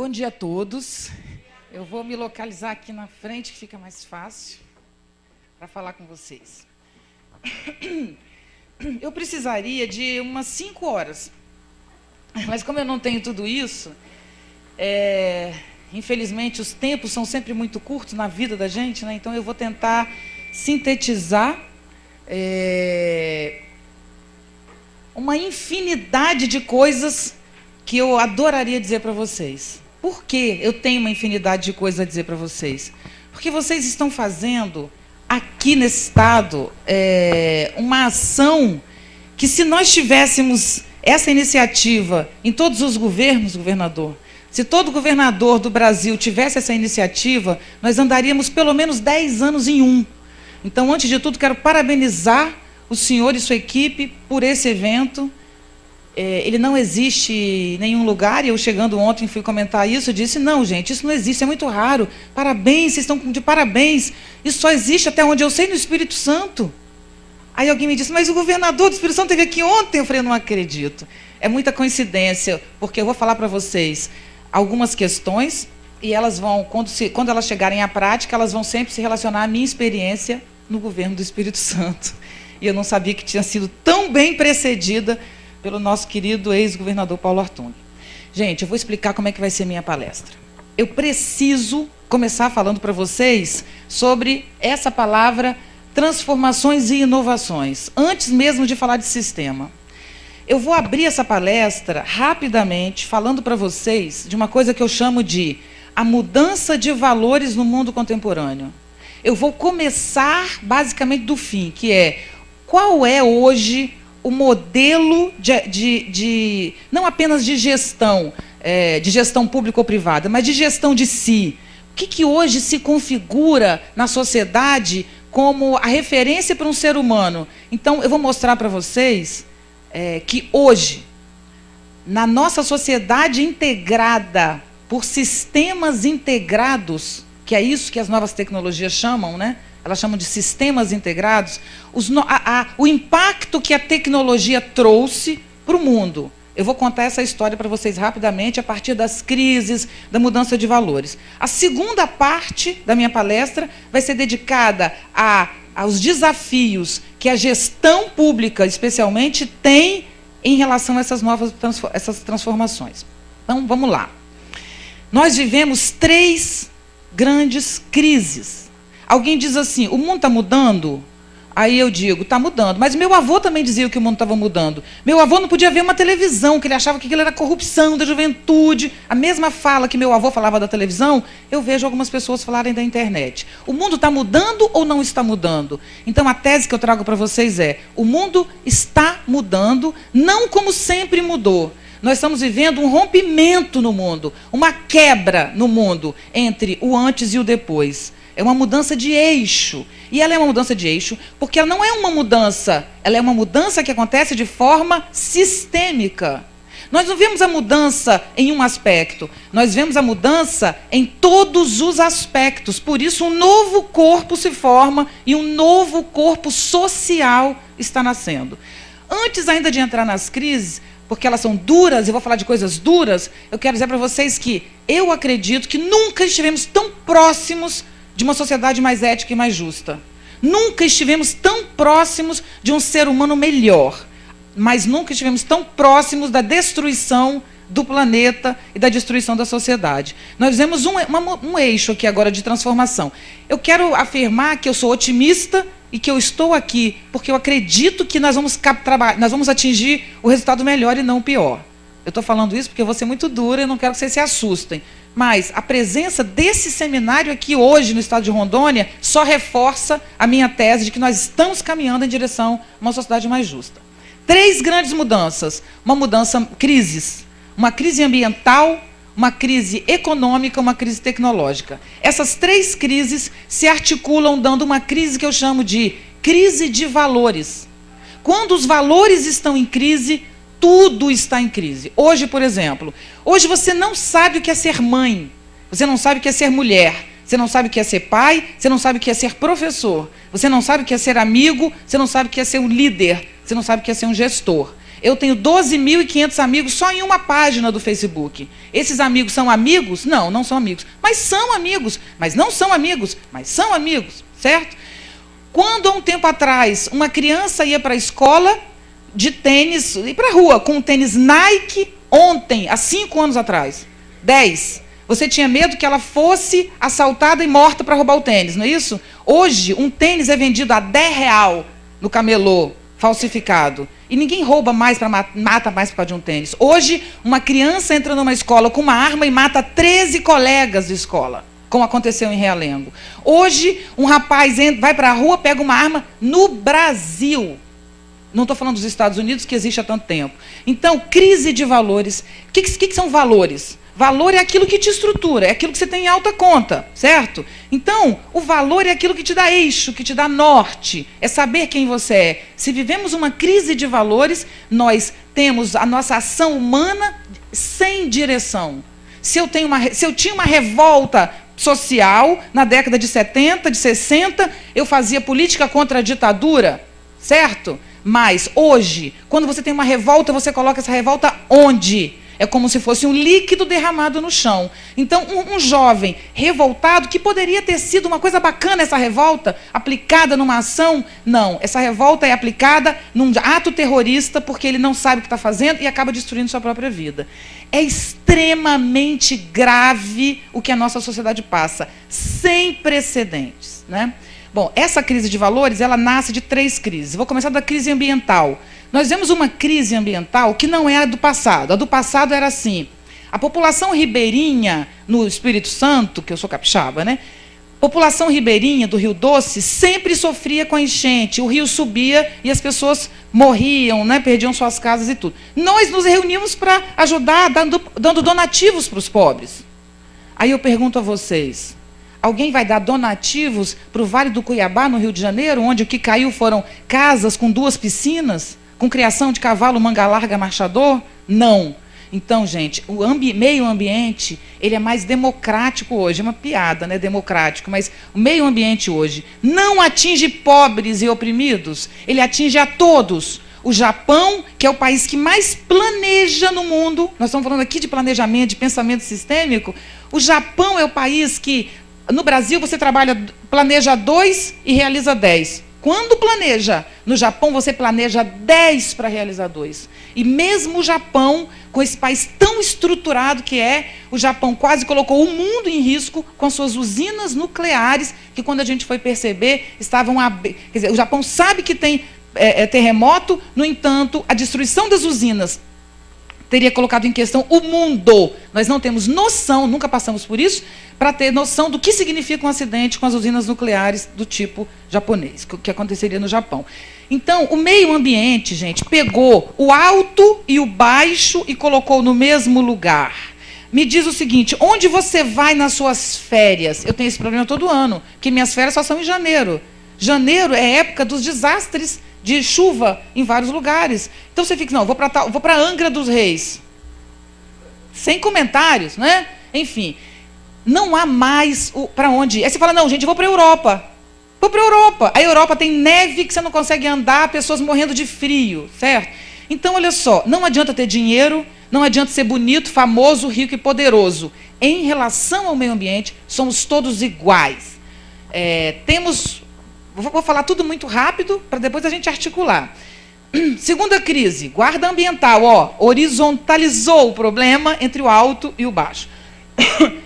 Bom dia a todos. Eu vou me localizar aqui na frente, que fica mais fácil para falar com vocês. Eu precisaria de umas 5 horas, mas como eu não tenho tudo isso, infelizmente os tempos são sempre muito curtos na vida da gente, né? Então eu vou tentar sintetizar uma infinidade de coisas que eu adoraria dizer para vocês. Por que eu tenho uma infinidade de coisas a dizer para vocês? Porque vocês estão fazendo aqui nesse estado uma ação que, se nós tivéssemos essa iniciativa em todos os governos, governador, se todo governador do Brasil tivesse essa iniciativa, nós andaríamos pelo menos 10 anos em um. Então, antes de tudo, quero parabenizar o senhor e sua equipe por esse evento. Ele não existe em nenhum lugar, e eu chegando ontem fui comentar isso, eu disse, não, gente, isso não existe, é muito raro, parabéns, vocês estão de parabéns, isso só existe até onde eu sei no Espírito Santo. Aí alguém me disse, mas o governador do Espírito Santo esteve aqui ontem, eu falei, eu não acredito. É muita coincidência, porque eu vou falar para vocês algumas questões, e elas vão, quando elas chegarem à prática, elas vão sempre se relacionar à minha experiência no governo do Espírito Santo. E eu não sabia que tinha sido tão bem precedida pelo nosso querido ex-governador Paulo Artung. Gente, eu vou explicar como é que vai ser minha palestra. Eu preciso começar falando para vocês sobre essa palavra transformações e inovações, antes mesmo de falar de sistema. Eu vou abrir essa palestra rapidamente, falando para vocês de uma coisa que eu chamo de a mudança de valores no mundo contemporâneo. Eu vou começar basicamente do fim, que é qual é hoje o modelo não apenas de gestão pública ou privada, mas de gestão de si. O que hoje se configura na sociedade como a referência para um ser humano? Então, eu vou mostrar para vocês que hoje, na nossa sociedade integrada por sistemas integrados, que é isso que as novas tecnologias chamam, né? Elas chamam de sistemas integrados, o impacto que a tecnologia trouxe para o mundo. Eu vou contar essa história para vocês rapidamente, a partir das crises, da mudança de valores. A segunda parte da minha palestra vai ser dedicada aos desafios que a gestão pública, especialmente, tem em relação a essas transformações. Então, vamos lá. Nós vivemos 3 grandes crises. Alguém diz assim, o mundo está mudando? Aí eu digo, está mudando. Mas meu avô também dizia que o mundo estava mudando. Meu avô não podia ver uma televisão, que ele achava que aquilo era corrupção da juventude. A mesma fala que meu avô falava da televisão, eu vejo algumas pessoas falarem da internet. O mundo está mudando ou não está mudando? Então, a tese que eu trago para vocês é, o mundo está mudando, não como sempre mudou. Nós estamos vivendo um rompimento no mundo, uma quebra no mundo entre o antes e o depois. É uma mudança de eixo. E ela é uma mudança de eixo porque ela não é uma mudança, ela é uma mudança que acontece de forma sistêmica. Nós não vemos a mudança em um aspecto, nós vemos a mudança em todos os aspectos. Por isso, um novo corpo se forma e um novo corpo social está nascendo. Antes ainda de entrar nas crises, porque elas são duras, eu vou falar de coisas duras, eu quero dizer para vocês que eu acredito que nunca estivemos tão próximos de uma sociedade mais ética e mais justa. Nunca estivemos tão próximos de um ser humano melhor, mas nunca estivemos tão próximos da destruição do planeta e da destruição da sociedade. Nós vivemos um eixo aqui agora de transformação. Eu quero afirmar que eu sou otimista e que eu estou aqui porque eu acredito que nós vamos atingir o resultado melhor e não o pior. Eu estou falando isso porque eu vou ser muito dura e não quero que vocês se assustem. Mas a presença desse seminário aqui hoje no estado de Rondônia só reforça a minha tese de que nós estamos caminhando em direção a uma sociedade mais justa. 3 grandes mudanças. Crises. Uma crise ambiental, uma crise econômica, uma crise tecnológica. Essas 3 crises se articulam dando uma crise que eu chamo de crise de valores. Quando os valores estão em crise, tudo está em crise. Hoje, por exemplo, hoje você não sabe o que é ser mãe, você não sabe o que é ser mulher, você não sabe o que é ser pai, você não sabe o que é ser professor, você não sabe o que é ser amigo, você não sabe o que é ser um líder, você não sabe o que é ser um gestor. Eu tenho 12.500 amigos só em uma página do Facebook. Esses amigos são amigos? Não, não são amigos. Mas são amigos. Mas não são amigos. Mas são amigos, certo? Quando, há um tempo atrás, uma criança ia para a escola de tênis, ir para a rua com um tênis Nike, ontem, há 5 anos atrás, 10, você tinha medo que ela fosse assaltada e morta para roubar o tênis, não é isso? Hoje, um tênis é vendido a R$10 no camelô, falsificado. E ninguém rouba mais, mata mais por causa de um tênis. Hoje, uma criança entra numa escola com uma arma e mata 13 colegas de escola, como aconteceu em Realengo. Hoje, um rapaz vai para a rua, pega uma arma no Brasil. Não estou falando dos Estados Unidos, que existe há tanto tempo. Então, crise de valores. O que são valores? Valor é aquilo que te estrutura, é aquilo que você tem em alta conta, certo? Então, o valor é aquilo que te dá eixo, que te dá norte, é saber quem você é. Se vivemos uma crise de valores, nós temos a nossa ação humana sem direção. Se eu tinha uma revolta social na década de 70, de 60, eu fazia política contra a ditadura, certo? Mas hoje, quando você tem uma revolta, você coloca essa revolta onde? É como se fosse um líquido derramado no chão. Então, um jovem revoltado, que poderia ter sido uma coisa bacana essa revolta, aplicada numa ação, não. Essa revolta é aplicada num ato terrorista, porque ele não sabe o que está fazendo e acaba destruindo sua própria vida. É extremamente grave o que a nossa sociedade passa, sem precedentes, né? Bom, essa crise de valores, ela nasce de 3 crises. Vou começar da crise ambiental. Nós vemos uma crise ambiental que não é a do passado. A do passado era assim, a população ribeirinha no Espírito Santo, que eu sou capixaba, né? População ribeirinha do Rio Doce sempre sofria com a enchente. O rio subia e as pessoas morriam, né? Perdiam suas casas e tudo. Nós nos reunimos para ajudar, dando donativos para os pobres. Aí eu pergunto a vocês, alguém vai dar donativos para o Vale do Cuiabá, no Rio de Janeiro, onde o que caiu foram casas com 2 piscinas, com criação de cavalo manga larga marchador? Não. Então, gente, o meio ambiente, ele é mais democrático hoje. É uma piada, né, democrático, mas o meio ambiente hoje não atinge pobres e oprimidos, ele atinge a todos. O Japão, que é o país que mais planeja no mundo, nós estamos falando aqui de planejamento, de pensamento sistêmico, o Japão é o país que, no Brasil, você planeja 2 e realiza 10. Quando planeja? No Japão, você planeja 10 para realizar 2. E mesmo o Japão, com esse país tão estruturado que é, o Japão quase colocou o mundo em risco com suas usinas nucleares, que quando a gente foi perceber, estavam... Quer dizer, o Japão sabe que tem terremoto, no entanto, a destruição das usinas teria colocado em questão o mundo. Nós não temos noção, nunca passamos por isso, para ter noção do que significa um acidente com as usinas nucleares do tipo japonês, que aconteceria no Japão. Então, o meio ambiente, gente, pegou o alto e o baixo e colocou no mesmo lugar. Me diz o seguinte, onde você vai nas suas férias? Eu tenho esse problema todo ano, porque minhas férias só são em janeiro. Janeiro é época dos desastres de chuva em vários lugares. Então você fica, não, vou para Angra dos Reis. Sem comentários, né? Enfim, não há mais para onde ir. Aí você fala, não, gente, eu vou para a Europa. Vou para a Europa. A Europa tem neve que você não consegue andar, pessoas morrendo de frio, certo? Então, olha só, não adianta ter dinheiro, não adianta ser bonito, famoso, rico e poderoso. Em relação ao meio ambiente, somos todos iguais. Vou falar tudo muito rápido, para depois a gente articular. Segunda crise, guarda ambiental, horizontalizou o problema entre o alto e o baixo.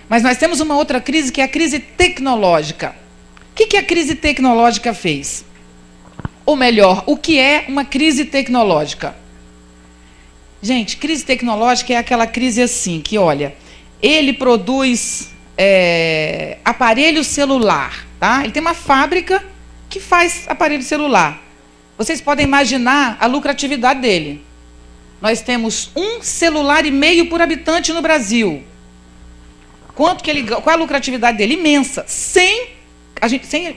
Mas nós temos uma outra crise, que é a crise tecnológica. O que a crise tecnológica fez? Ou melhor, o que é uma crise tecnológica? Gente, crise tecnológica é aquela crise assim, que olha, ele produz aparelho celular, tá? Ele tem uma fábrica que faz aparelho celular. Vocês podem imaginar a lucratividade dele. Nós temos 1,5 celular por habitante no Brasil. Qual a lucratividade dele? Imensa, sem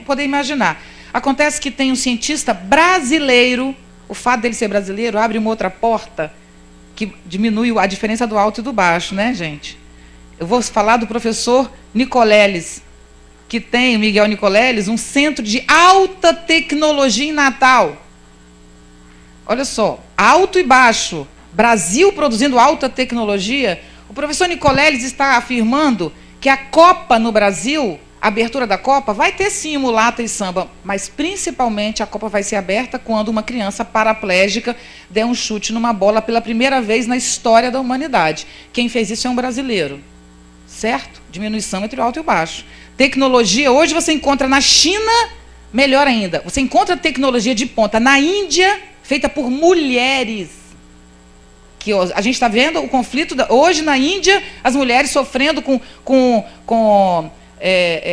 poder imaginar. Acontece que tem um cientista brasileiro, o fato dele ser brasileiro abre uma outra porta que diminui a diferença do alto e do baixo, né, gente? Eu vou falar do professor Nicoleles, que tem, Miguel Nicoleles, um centro de alta tecnologia em Natal. Olha só, alto e baixo. Brasil produzindo alta tecnologia. O professor Nicoleles está afirmando que a Copa no Brasil, a abertura da Copa, vai ter sim mulata e samba, mas principalmente a Copa vai ser aberta quando uma criança paraplégica der um chute numa bola pela primeira vez na história da humanidade. Quem fez isso é um brasileiro. Certo? Diminuição entre o alto e o baixo. Tecnologia, hoje você encontra na China, melhor ainda, você encontra tecnologia de ponta na Índia, feita por mulheres. Que a gente está vendo o conflito, hoje na Índia, as mulheres sofrendo com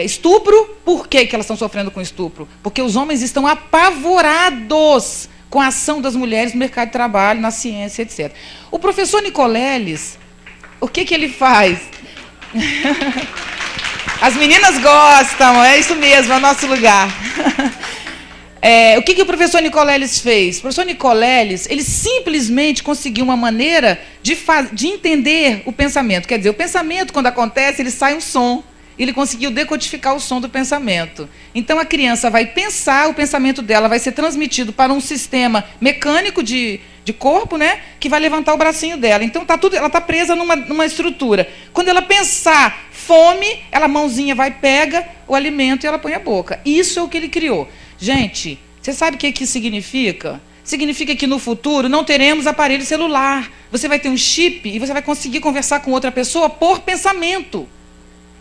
estupro. Por que elas estão sofrendo com estupro? Porque os homens estão apavorados com a ação das mulheres no mercado de trabalho, na ciência, etc. O professor Nicoleles, o que ele faz? As meninas gostam, é isso mesmo, é o nosso lugar. O que o professor Nicoleles fez? O professor Nicoleles, ele simplesmente conseguiu uma maneira de entender o pensamento. Quer dizer, o pensamento, quando acontece, ele sai um som. Ele conseguiu decodificar o som do pensamento. Então, a criança vai pensar, o pensamento dela vai ser transmitido para um sistema mecânico de corpo, né, que vai levantar o bracinho dela. Então, ela está presa numa estrutura. Quando ela pensar fome, a mãozinha vai, pega o alimento e ela põe a boca. Isso é o que ele criou. Gente, você sabe o que isso significa? Significa que no futuro não teremos aparelho celular. Você vai ter um chip e você vai conseguir conversar com outra pessoa por pensamento.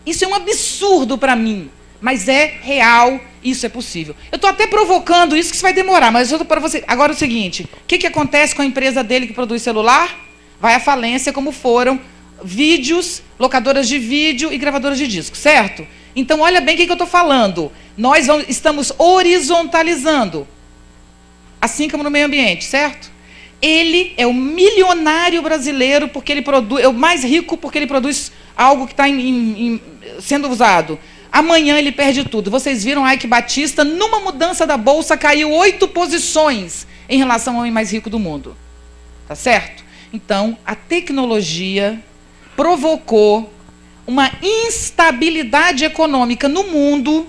Isso é um absurdo para mim, mas é real, isso é possível. Eu estou até provocando isso, que isso vai demorar, mas eu estou para você. Agora é o seguinte, o que acontece com a empresa dele que produz celular? Vai à falência, como foram vídeos, locadoras de vídeo e gravadoras de disco, certo? Então, olha bem o que eu estou falando. Nós estamos horizontalizando, assim como no meio ambiente, certo? Ele é o milionário brasileiro, porque ele produz, é o mais rico porque ele produz algo que está sendo usado. Amanhã ele perde tudo. Vocês viram Ike Batista, numa mudança da bolsa, caiu 8 posições em relação ao homem mais rico do mundo. Tá certo? Então, a tecnologia provocou uma instabilidade econômica no mundo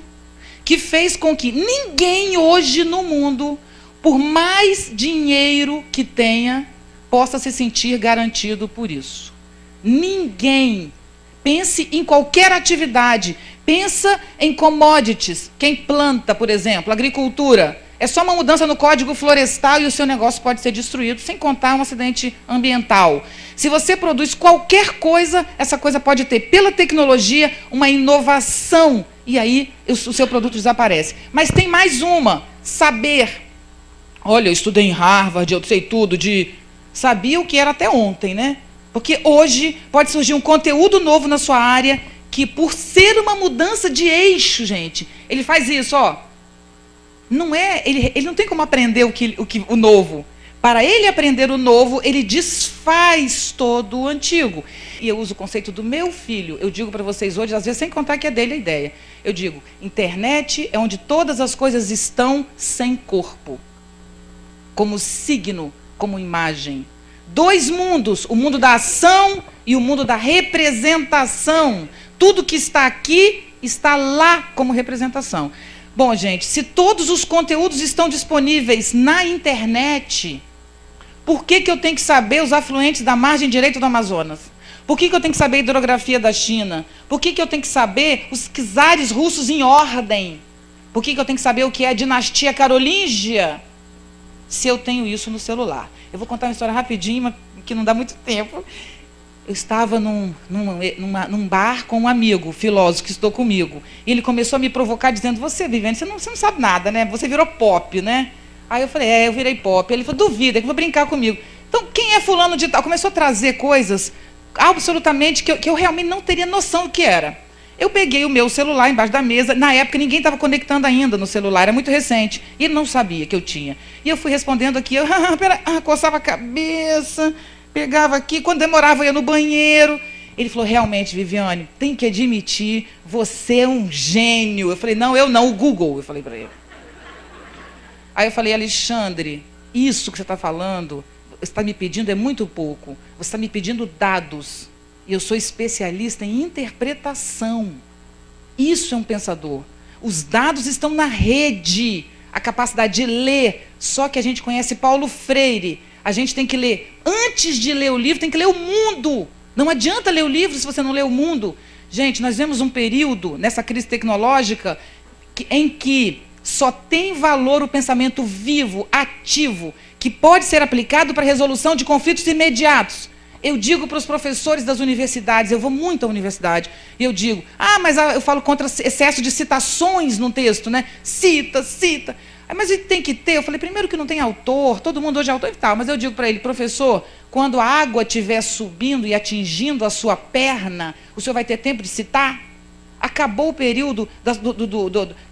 que fez com que ninguém hoje no mundo, por mais dinheiro que tenha, possa se sentir garantido por isso. Ninguém. Pense em qualquer atividade. Pensa em commodities. Quem planta, por exemplo, agricultura. É só uma mudança no código florestal e o seu negócio pode ser destruído, sem contar um acidente ambiental. Se você produz qualquer coisa, essa coisa pode ter, pela tecnologia, uma inovação. E aí o seu produto desaparece. Mas tem mais uma. Saber. Olha, eu estudei em Harvard, eu sei tudo sabia o que era até ontem, né? Porque hoje pode surgir um conteúdo novo na sua área que, por ser uma mudança de eixo, gente, ele faz isso, ó. Não é, ele não tem como aprender o novo. Para ele aprender o novo, ele desfaz todo o antigo. E eu uso o conceito do meu filho. Eu digo para vocês hoje, às vezes sem contar que é dele a ideia. Eu digo, internet é onde todas as coisas estão sem corpo. Como signo, como imagem. 2 mundos, o mundo da ação e o mundo da representação. Tudo que está aqui está lá como representação. Bom, gente, se todos os conteúdos estão disponíveis na internet, por que eu tenho que saber os afluentes da margem direita do Amazonas? Por que eu tenho que saber a hidrografia da China? Por que eu tenho que saber os czares russos em ordem? Por que eu tenho que saber o que é a dinastia carolíngia? Se eu tenho isso no celular. Eu vou contar uma história rapidinho, que não dá muito tempo. Eu estava num bar com um amigo, filósofo, que estudou comigo. E ele começou a me provocar, dizendo, você, Viviane, você não sabe nada, né? Você virou pop, né? Aí eu falei, eu virei pop. Ele falou, duvida, que vai brincar comigo. Então, quem é fulano de tal? Começou a trazer coisas absolutamente que eu realmente não teria noção do que era. Eu peguei o meu celular embaixo da mesa. Na época, ninguém estava conectando ainda no celular, era muito recente. E ele não sabia que eu tinha. E eu fui respondendo aqui, coçava a cabeça, pegava aqui. Quando demorava, eu ia no banheiro. Ele falou, realmente, Viviane, tem que admitir, você é um gênio. Eu falei, não, eu não, o Google, eu falei para ele. Aí eu falei, Alexandre, isso que você está falando, você está me pedindo é muito pouco. Você está me pedindo dados. E eu sou especialista em interpretação. Isso é um pensador. Os dados estão na rede. a capacidade de ler, só que a gente conhece Paulo Freire. A gente tem que ler, antes de ler o livro, tem que ler o mundo. Não adianta ler o livro se você não ler o mundo. Gente, nós vemos um período, nessa crise tecnológica, em que só tem valor o pensamento vivo, ativo, que pode ser aplicado para a resolução de conflitos imediatos. Eu digo para os professores das universidades, eu vou muito à universidade, e eu digo, mas eu falo contra excesso de citações no texto, né? Cita. Mas ele tem que ter, eu falei, primeiro que não tem autor, todo mundo hoje é autor e tal, mas eu digo para ele, professor, quando a água estiver subindo e atingindo a sua perna, o senhor vai ter tempo de citar? Acabou o período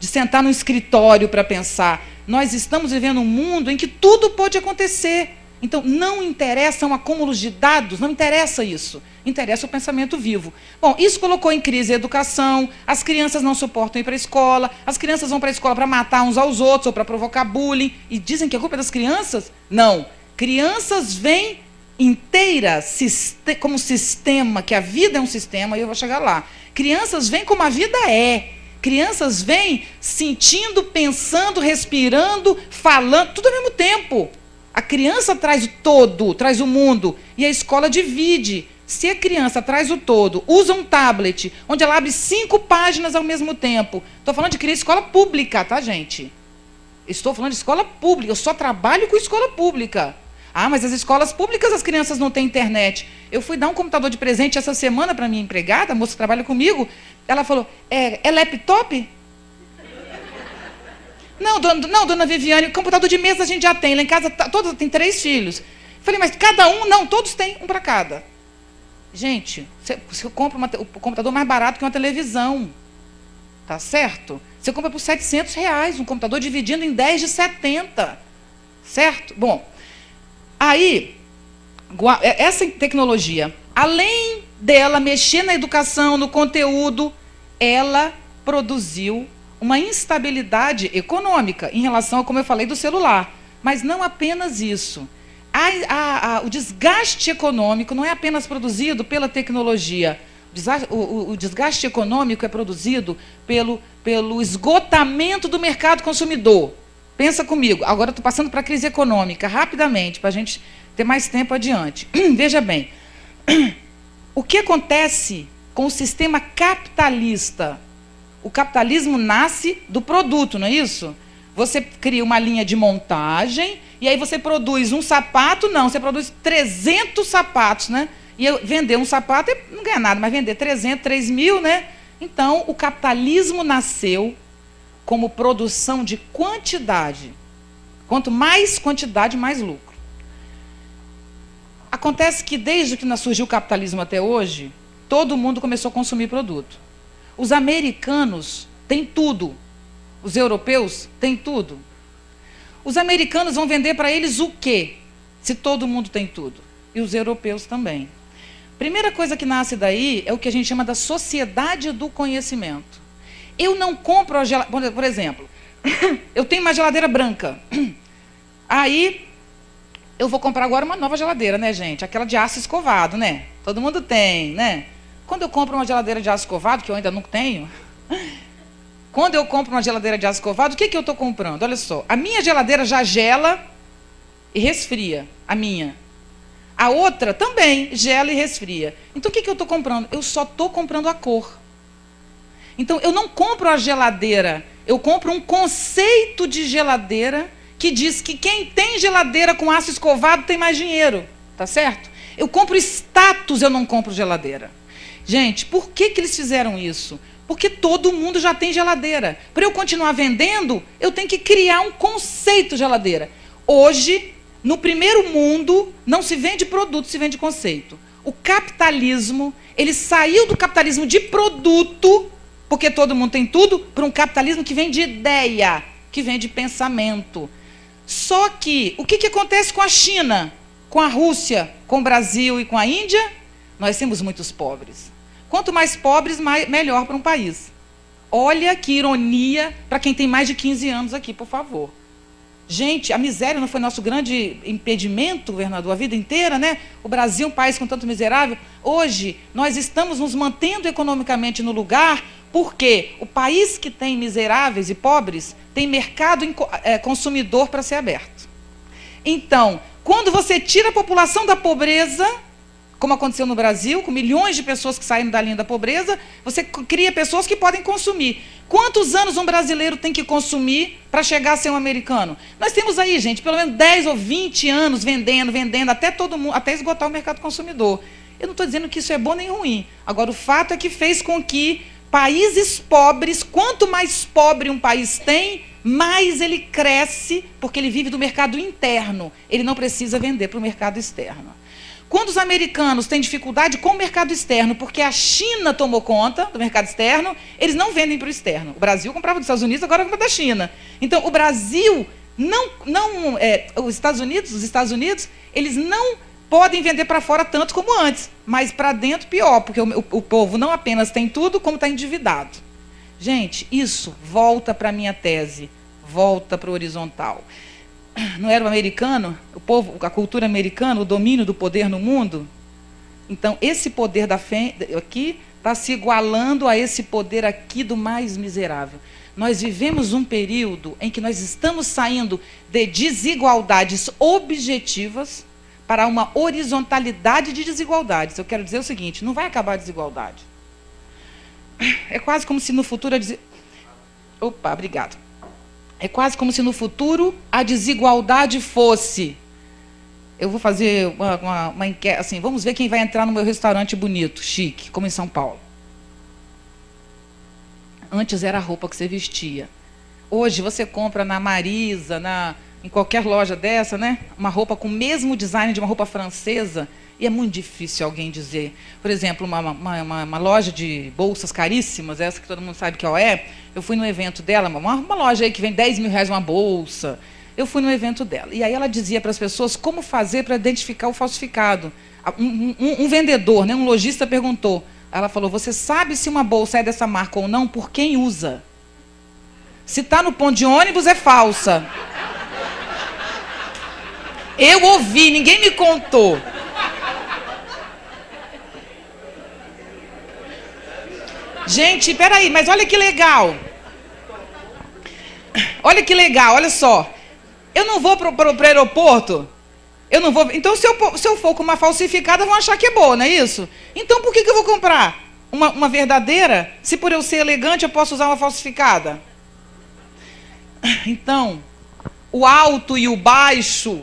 de sentar no escritório para pensar. Nós estamos vivendo um mundo em que tudo pode acontecer. Então, não interessa um acúmulo de dados, não interessa isso. Interessa o pensamento vivo. Bom, isso colocou em crise a educação, as crianças não suportam ir para a escola, as crianças vão para a escola para matar uns aos outros ou para provocar bullying, e dizem que a culpa é das crianças? Não. Crianças vêm inteiras como sistema, que a vida é um sistema, e eu vou chegar lá. Crianças vêm como a vida é. Crianças vêm sentindo, pensando, respirando, falando, tudo ao mesmo tempo. A criança traz o todo, traz o mundo, e a escola divide. Se a criança traz o todo, usa um tablet, onde ela abre 5 páginas ao mesmo tempo. Estou falando de criar escola pública, tá, gente? Estou falando de escola pública, eu só trabalho com escola pública. Mas as escolas públicas, as crianças não têm internet. Eu fui dar um computador de presente essa semana para minha empregada, a moça que trabalha comigo. Ela falou, é laptop? Não, dona Viviane, computador de mesa a gente já tem. Lá em casa, todos tem 3 filhos. Falei, mas cada um? Não, todos têm, um para cada. Gente, você compra o computador mais barato que uma televisão. Tá certo? Você compra por R$700, um computador dividindo em 10 de 70. Certo? Bom, aí, essa tecnologia, além dela mexer na educação, no conteúdo, ela produziu uma instabilidade econômica em relação a, como eu falei, do celular. Mas não apenas isso. O desgaste econômico não é apenas produzido pela tecnologia. O desgaste econômico é produzido pelo esgotamento do mercado consumidor. Pensa comigo. Agora estou passando para a crise econômica, rapidamente, para a gente ter mais tempo adiante. Veja bem, o que acontece com o sistema capitalista? O capitalismo nasce do produto, não é isso? Você cria uma linha de montagem e aí você produz um sapato, não, você produz 300 sapatos, né? E vender um sapato não ganha nada, mas vender 300, 3 mil, né? Então, o capitalismo nasceu como produção de quantidade. Quanto mais quantidade, mais lucro. Acontece que desde que surgiu o capitalismo até hoje, todo mundo começou a consumir produto. Os americanos têm tudo. Os europeus têm tudo. Os americanos vão vender para eles o quê? Se todo mundo tem tudo. E os europeus também. Primeira coisa que nasce daí é o que a gente chama da sociedade do conhecimento. Eu não compro a geladeira... Por exemplo, eu tenho uma geladeira branca. Aí, eu vou comprar agora uma nova geladeira, né, gente? Aquela de aço escovado, né? Todo mundo tem, né? Quando eu compro uma geladeira de aço escovado, que eu ainda não tenho, quando eu compro uma geladeira de aço escovado, o que eu estou comprando? Olha só, a minha geladeira já gela e resfria, a minha. A outra também gela e resfria. Então, o que eu estou comprando? Eu só estou comprando a cor. Então, eu não compro a geladeira, eu compro um conceito de geladeira que diz que quem tem geladeira com aço escovado tem mais dinheiro, tá certo? Eu compro status, eu não compro geladeira. Gente, por que eles fizeram isso? Porque todo mundo já tem geladeira. Para eu continuar vendendo, eu tenho que criar um conceito de geladeira. Hoje, no primeiro mundo, não se vende produto, se vende conceito. O capitalismo, ele saiu do capitalismo de produto, porque todo mundo tem tudo, para um capitalismo que vem de ideia, que vem de pensamento. Só que, o que acontece com a China, com a Rússia, com o Brasil e com a Índia? Nós temos muitos pobres. Quanto mais pobres, melhor para um país. Olha que ironia para quem tem mais de 15 anos aqui, por favor. Gente, a miséria não foi nosso grande impedimento, governador, a vida inteira, né? O Brasil, um país com tanto miserável. Hoje, nós estamos nos mantendo economicamente no lugar Porque o país que tem miseráveis e pobres tem mercado consumidor para ser aberto. Então, quando você tira a população da pobreza, como aconteceu no Brasil, com milhões de pessoas que saíram da linha da pobreza, você cria pessoas que podem consumir. Quantos anos um brasileiro tem que consumir para chegar a ser um americano? Nós temos aí, gente, pelo menos 10 ou 20 anos vendendo, até todo mundo, até esgotar o mercado consumidor. Eu não estou dizendo que isso é bom nem ruim. Agora, o fato é que fez com que países pobres, quanto mais pobre um país tem, mais ele cresce, porque ele vive do mercado interno. Ele não precisa vender para o mercado externo. Quando os americanos têm dificuldade com o mercado externo, porque a China tomou conta do mercado externo, eles não vendem para o externo. O Brasil comprava dos Estados Unidos, agora compra da China. Então, o Brasil os Estados Unidos, eles não podem vender para fora tanto como antes, mas para dentro pior, porque o povo não apenas tem tudo, como está endividado. Gente, isso volta para a minha tese, volta para o horizontal. Não era o americano, o povo, a cultura americana, o domínio do poder no mundo? Então, esse poder da fé aqui está se igualando a esse poder aqui do mais miserável. Nós vivemos um período em que nós estamos saindo de desigualdades objetivas para uma horizontalidade de desigualdades. Eu quero dizer o seguinte, não vai acabar a desigualdade. É quase como se no futuro Opa, obrigado. É quase como se no futuro a desigualdade fosse... Eu vou fazer uma enquete, assim, vamos ver quem vai entrar no meu restaurante bonito, chique, como em São Paulo. Antes era a roupa que você vestia. Hoje você compra na Marisa, em qualquer loja dessa, né? Uma roupa com o mesmo design de uma roupa francesa, e é muito difícil alguém dizer. Por exemplo, uma loja de bolsas caríssimas, essa que todo mundo sabe que é, eu fui no evento dela, uma loja aí que vem 10 mil reais uma bolsa. Eu fui no evento dela. E aí ela dizia para as pessoas como fazer para identificar o falsificado. Um vendedor, né, um lojista perguntou. Ela falou, você sabe se uma bolsa é dessa marca ou não por quem usa? Se está no ponto de ônibus, é falsa. Eu ouvi, ninguém me contou. Gente, peraí, mas olha que legal. Olha que legal, olha só. Eu não vou para o aeroporto, eu não vou. Então, se eu for com uma falsificada, vão achar que é boa, não é isso? Então, por que eu vou comprar uma verdadeira, se por eu ser elegante eu posso usar uma falsificada? Então, o alto e o baixo,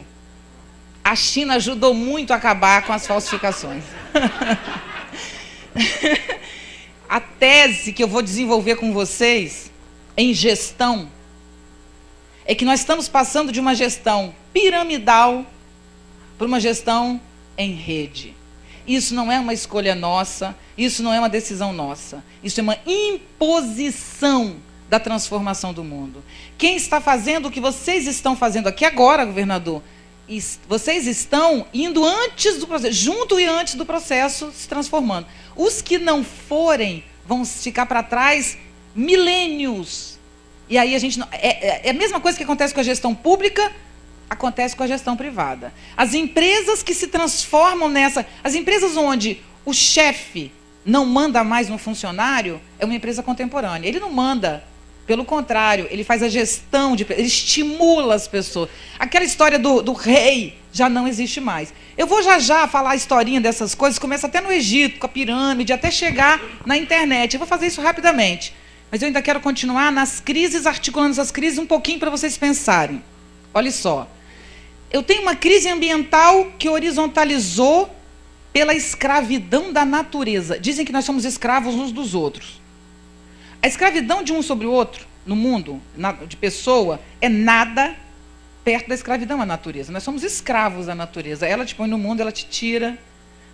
a China ajudou muito a acabar com as falsificações. A tese que eu vou desenvolver com vocês em gestão é que nós estamos passando de uma gestão piramidal para uma gestão em rede. Isso não é uma escolha nossa, isso não é uma decisão nossa. Isso é uma imposição da transformação do mundo. Quem está fazendo o que vocês estão fazendo aqui agora, governador? Vocês estão indo antes do processo, junto e antes do processo se transformando. Os que não forem vão ficar para trás milênios. E aí a gente não, é a mesma coisa que acontece com a gestão pública, acontece com a gestão privada. As empresas que se transformam as empresas onde o chefe não manda mais no funcionário, é uma empresa contemporânea. Ele não manda, pelo contrário, ele faz a gestão, ele estimula as pessoas. Aquela história do rei já não existe mais. Eu vou já falar a historinha dessas coisas, começa até no Egito, com a pirâmide, até chegar na internet. Eu vou fazer isso rapidamente. Mas eu ainda quero continuar nas crises, articulando essas crises um pouquinho para vocês pensarem. Olha só. Eu tenho uma crise ambiental que horizontalizou pela escravidão da natureza. Dizem que nós somos escravos uns dos outros. A escravidão de um sobre o outro, no mundo, de pessoa, é nada perto da escravidão à natureza. Nós somos escravos da natureza. Ela te põe no mundo, ela te tira.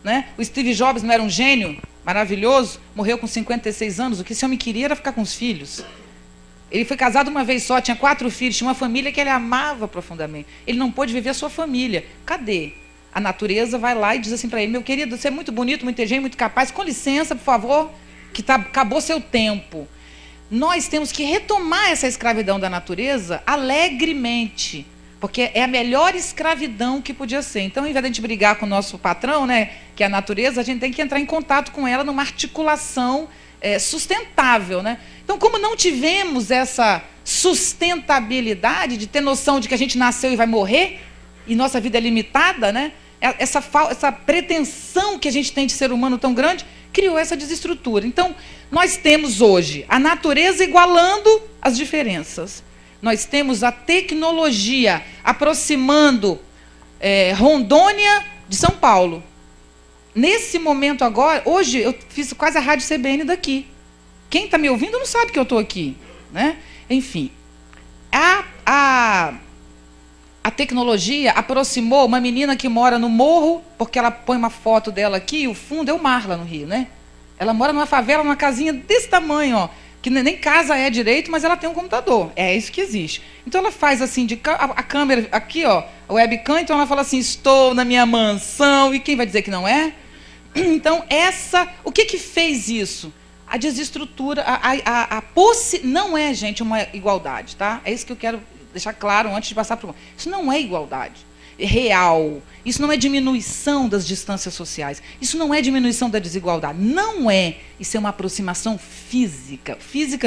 Né? O Steve Jobs não era um gênio maravilhoso? Morreu com 56 anos. O que esse homem queria era ficar com os filhos. Ele foi casado uma vez só, tinha 4 filhos, tinha uma família que ele amava profundamente. Ele não pôde viver a sua família. Cadê? A natureza vai lá e diz assim para ele, meu querido, você é muito bonito, muito inteligente, muito capaz, com licença, por favor, que acabou seu tempo. Nós temos que retomar essa escravidão da natureza alegremente, porque é a melhor escravidão que podia ser. Então, ao invés de a gente brigar com o nosso patrão, né, que é a natureza, a gente tem que entrar em contato com ela numa articulação sustentável, né? Então, como não tivemos essa sustentabilidade de ter noção de que a gente nasceu e vai morrer, e nossa vida é limitada, né? Essa pretensão que a gente tem de ser humano tão grande, criou essa desestrutura. Então, nós temos hoje a natureza igualando as diferenças. Nós temos a tecnologia aproximando Rondônia de São Paulo. Nesse momento agora, hoje eu fiz quase a rádio CBN daqui. Quem está me ouvindo não sabe que eu estou aqui, né? Enfim, a tecnologia aproximou uma menina que mora no morro, porque ela põe uma foto dela aqui, e o fundo é o mar lá no Rio, né? Ela mora numa favela, numa casinha desse tamanho, ó, que nem casa é direito, mas ela tem um computador. É isso que existe. Então ela faz assim, a câmera aqui, ó, a webcam, então ela fala assim, estou na minha mansão, e quem vai dizer que não é? Então, o que fez isso? A desestrutura, não é, gente, uma igualdade, tá? É isso que eu quero deixar claro antes de passar para o... Isso não é igualdade real, isso não é diminuição das distâncias sociais, isso não é diminuição da desigualdade, não é, isso é uma aproximação física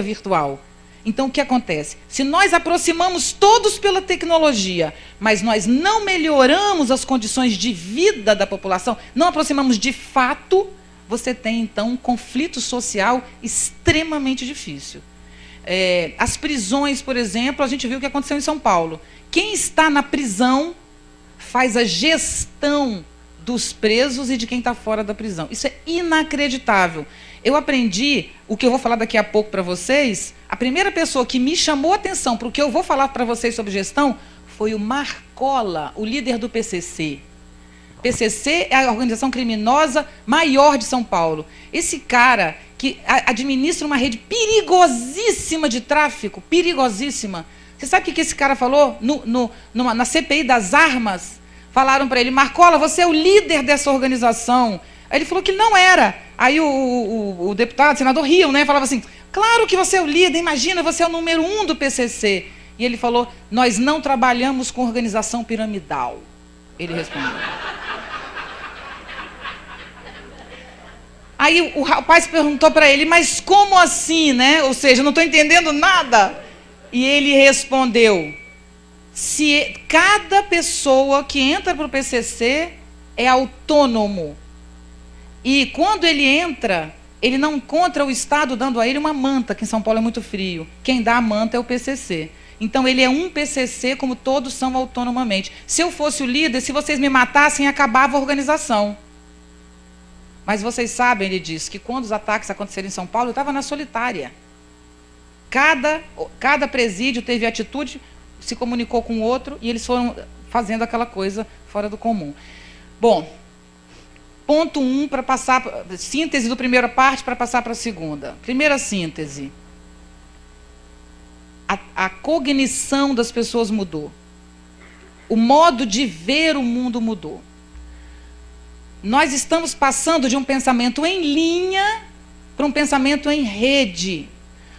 virtual. Então, o que acontece? Se nós aproximamos todos pela tecnologia, mas nós não melhoramos as condições de vida da população, não aproximamos de fato, você tem, então, um conflito social extremamente difícil. As prisões, por exemplo, a gente viu o que aconteceu em São Paulo. Quem está na prisão faz a gestão dos presos e de quem está fora da prisão. Isso é inacreditável. Eu aprendi, o que eu vou falar daqui a pouco para vocês, a primeira pessoa que me chamou a atenção para o que eu vou falar para vocês sobre gestão foi o Marcola, o líder do PCC. PCC é a organização criminosa maior de São Paulo. Esse cara que administra uma rede perigosíssima de tráfico, perigosíssima. Você sabe o que esse cara falou? Na CPI das armas, falaram para ele, Marcola, você é o líder dessa organização. Aí ele falou que não era. Aí o deputado, o senador riu, né? Falava assim, claro que você é o líder, imagina, você é o número 1 do PCC. E ele falou, nós não trabalhamos com organização piramidal. Ele respondeu. Aí o rapaz perguntou para ele, mas como assim, né? Ou seja, não estou entendendo nada. E ele respondeu, se cada pessoa que entra para o PCC é autônomo, e quando ele entra, ele não encontra o Estado dando a ele uma manta, que em São Paulo é muito frio. Quem dá a manta é o PCC. Então, ele é um PCC, como todos são autonomamente. Se eu fosse o líder, se vocês me matassem, acabava a organização. Mas vocês sabem, ele disse, que quando os ataques aconteceram em São Paulo, eu estava na solitária. Cada presídio teve atitude, se comunicou com o outro, e eles foram fazendo aquela coisa fora do comum. Bom, ponto 1, para passar, síntese da primeira parte para passar para a segunda. Primeira síntese. A cognição das pessoas mudou. O modo de ver o mundo mudou. Nós estamos passando de um pensamento em linha para um pensamento em rede.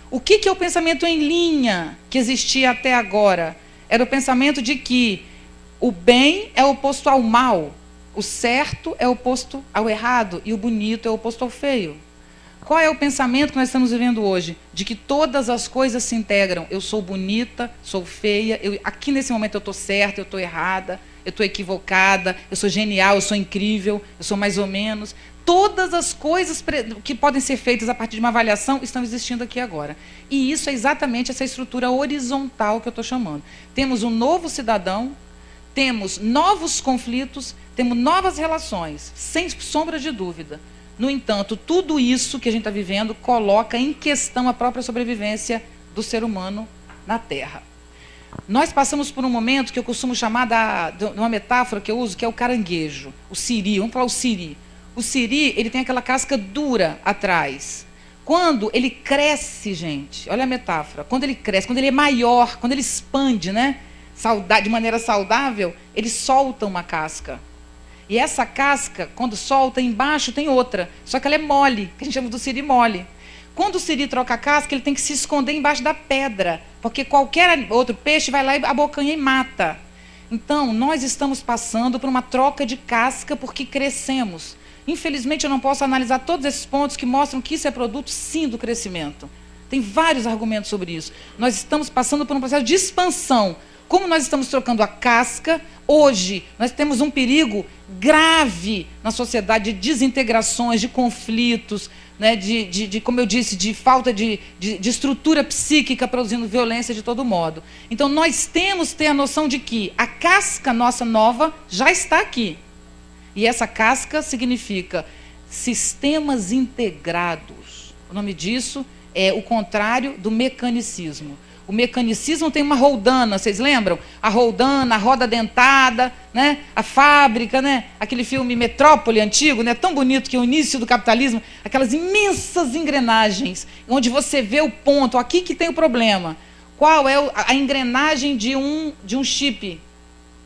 O que é o pensamento em linha que existia até agora? Era o pensamento de que o bem é oposto ao mal, o certo é oposto ao errado e o bonito é oposto ao feio. Qual é o pensamento que nós estamos vivendo hoje? De que todas as coisas se integram. Eu sou bonita, sou feia, aqui nesse momento eu estou certa, eu estou errada, eu estou equivocada, eu sou genial, eu sou incrível, eu sou mais ou menos. Todas as coisas que podem ser feitas a partir de uma avaliação estão existindo aqui agora. E isso é exatamente essa estrutura horizontal que eu estou chamando. Temos um novo cidadão, temos novos conflitos, temos novas relações, sem sombra de dúvida. No entanto, tudo isso que a gente está vivendo coloca em questão a própria sobrevivência do ser humano na Terra. Nós passamos por um momento que eu costumo chamar de uma metáfora que eu uso, que é o caranguejo, o siri. Vamos falar o siri. O siri, ele tem aquela casca dura atrás. Quando ele cresce, gente, olha a metáfora, quando ele cresce, quando ele é maior, quando ele expande, né, de maneira saudável, ele solta uma casca. E essa casca, quando solta, embaixo tem outra, só que ela é mole, que a gente chama do siri mole. Quando o siri troca a casca, ele tem que se esconder embaixo da pedra, porque qualquer outro peixe vai lá e abocanha e mata. Então, nós estamos passando por uma troca de casca porque crescemos. Infelizmente, eu não posso analisar todos esses pontos que mostram que isso é produto, sim, do crescimento. Tem vários argumentos sobre isso. Nós estamos passando por um processo de expansão. Como nós estamos trocando a casca, hoje nós temos um perigo grave na sociedade de desintegrações, de conflitos, né, como eu disse, de falta de estrutura psíquica produzindo violência de todo modo. Então, nós temos que ter a noção de que a casca nossa nova já está aqui. E essa casca significa sistemas integrados. O nome disso é o contrário do mecanicismo. O mecanicismo tem uma roldana, vocês lembram? A roldana, a roda dentada, né? A fábrica, né? Aquele filme Metrópole antigo, né? Tão bonito que é o início do capitalismo, aquelas imensas engrenagens, onde você vê o ponto, aqui que tem o problema. Qual é a engrenagem de um chip?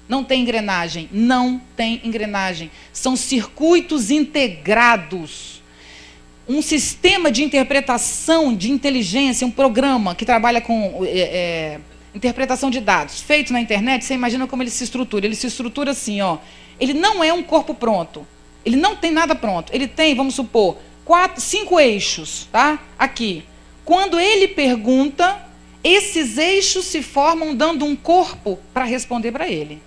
Não tem engrenagem, não tem engrenagem. São circuitos integrados. Um sistema de interpretação de inteligência, um programa que trabalha com interpretação de dados, feito na internet, você imagina como ele se estrutura. Ele se estrutura assim, ó. Ele não é um corpo pronto. Ele não tem nada pronto. Ele tem, vamos supor, 5 eixos, tá? Aqui. Quando ele pergunta, esses eixos se formam dando um corpo para responder para ele.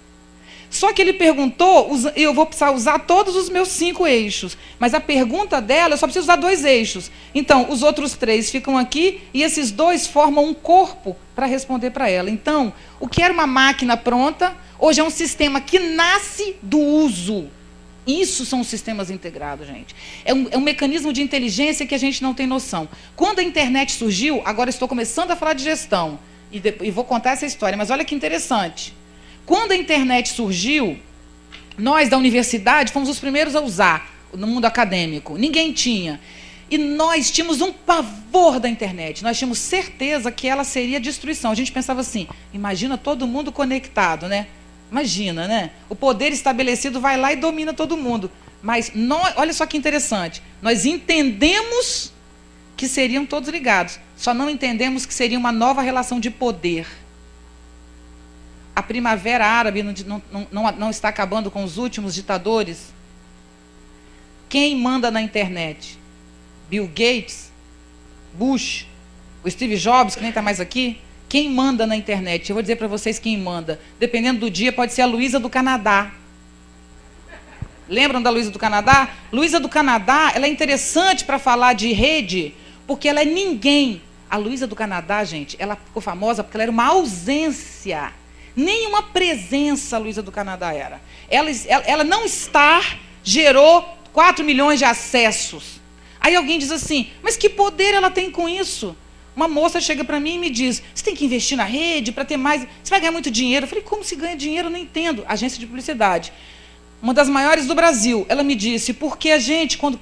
Só que ele perguntou, eu vou precisar usar todos os meus 5 eixos, mas a pergunta dela, eu só preciso usar 2 eixos. Então, os outros 3 ficam aqui e esses 2 formam um corpo para responder para ela. Então, o que era uma máquina pronta, hoje é um sistema que nasce do uso. Isso são os sistemas integrados, gente. É um mecanismo de inteligência que a gente não tem noção. Quando a internet surgiu, agora estou começando a falar de gestão, e vou contar essa história, mas olha que interessante. Quando a internet surgiu, nós da universidade fomos os primeiros a usar no mundo acadêmico. Ninguém tinha. E nós tínhamos um pavor da internet. Nós tínhamos certeza que ela seria destruição. A gente pensava assim, imagina todo mundo conectado, né? Imagina, né? O poder estabelecido vai lá e domina todo mundo. Mas, olha só que interessante, nós entendemos que seriam todos ligados. Só não entendemos que seria uma nova relação de poder. A primavera árabe não está acabando com os últimos ditadores? Quem manda na internet? Bill Gates? Bush? O Steve Jobs, que nem está mais aqui? Quem manda na internet? Eu vou dizer para vocês quem manda. Dependendo do dia, pode ser a Luísa do Canadá. Lembram da Luísa do Canadá? Luísa do Canadá, ela é interessante para falar de rede, porque ela é ninguém. A Luísa do Canadá, gente, ela ficou famosa porque ela era uma ausência. Nenhuma presença a Luísa do Canadá era. Ela não estar gerou 4 milhões de acessos. Aí alguém diz assim, mas que poder ela tem com isso? Uma moça chega para mim e me diz, você tem que investir na rede para ter mais, você vai ganhar muito dinheiro. Eu falei, como se ganha dinheiro? Eu não entendo. Agência de publicidade. Uma das maiores do Brasil. Ela me disse, porque a gente, quando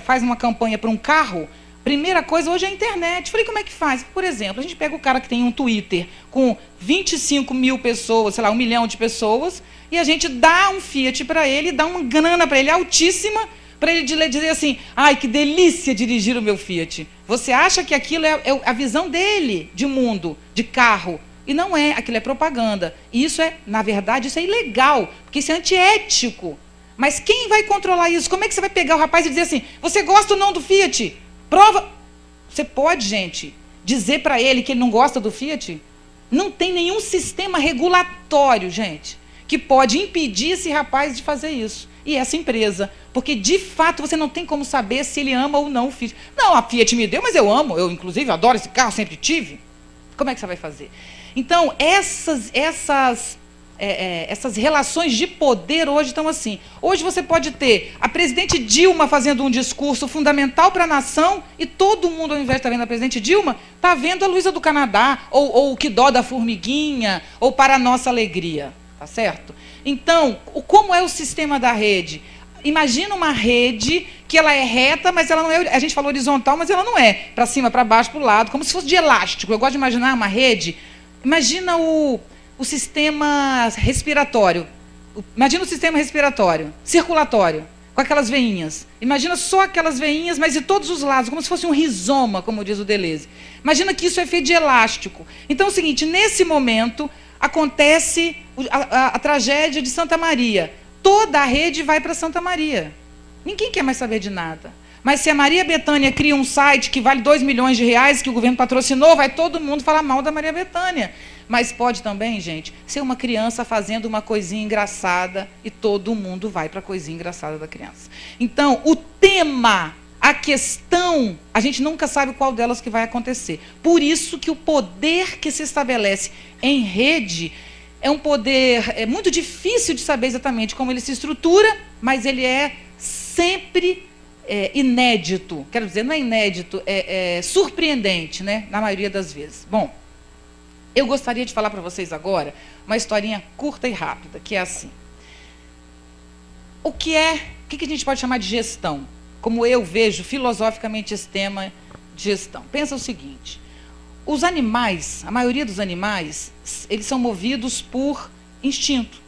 faz uma campanha para um carro, primeira coisa hoje é a internet. Falei, como é que faz? Por exemplo, a gente pega o cara que tem um Twitter com 25 mil pessoas, sei lá, 1 milhão de pessoas, e a gente dá um Fiat para ele, dá uma grana para ele altíssima, para ele dizer assim, ai, que delícia dirigir o meu Fiat. Você acha que aquilo é a visão dele de mundo, de carro. E não é, aquilo é propaganda. E isso é, na verdade, isso é ilegal, porque isso é antiético. Mas quem vai controlar isso? Como é que você vai pegar o rapaz e dizer assim, você gosta ou não do Fiat? Prova. Você pode, gente, dizer para ele que ele não gosta do Fiat? Não tem nenhum sistema regulatório, gente, que pode impedir esse rapaz de fazer isso. E essa empresa. Porque, de fato, você não tem como saber se ele ama ou não o Fiat. Não, a Fiat me deu, mas eu amo. Eu, inclusive, adoro esse carro, sempre tive. Como é que você vai fazer? Então, essas relações de poder hoje estão assim. Hoje você pode ter a presidente Dilma fazendo um discurso fundamental para a nação e todo mundo, ao invés de estar vendo a presidente Dilma, está vendo a Luísa do Canadá, ou o Que Dó da Formiguinha, ou Para a Nossa Alegria. Tá certo? Então, como é o sistema da rede? Imagina uma rede que ela é reta, mas ela não é, a gente falou horizontal, mas ela não é para cima, para baixo, para o lado, como se fosse de elástico. Eu gosto de imaginar uma rede. Imagina o sistema respiratório. Imagina o sistema respiratório, circulatório, com aquelas veinhas. Imagina só aquelas veinhas, mas de todos os lados, como se fosse um rizoma, como diz o Deleuze. Imagina que isso é feito de elástico. Então é o seguinte, nesse momento acontece a tragédia de Santa Maria. Toda a rede vai para Santa Maria. Ninguém quer mais saber de nada. Mas se a Maria Bethânia cria um site que vale 2 milhões de reais, que o governo patrocinou, vai todo mundo falar mal da Maria Bethânia. Mas pode também, gente, ser uma criança fazendo uma coisinha engraçada e todo mundo vai para a coisinha engraçada da criança. Então, o tema, a questão, a gente nunca sabe qual delas que vai acontecer. Por isso que o poder que se estabelece em rede é um poder muito difícil de saber exatamente como ele se estrutura, mas ele é sempre inédito. Quero dizer, não é inédito, é surpreendente, né? Na maioria das vezes. Bom, eu gostaria de falar para vocês agora uma historinha curta e rápida, que é assim. O que a gente pode chamar de gestão? Como eu vejo filosoficamente esse tema de gestão. Pensa o seguinte, os animais, a maioria dos animais, eles são movidos por instinto.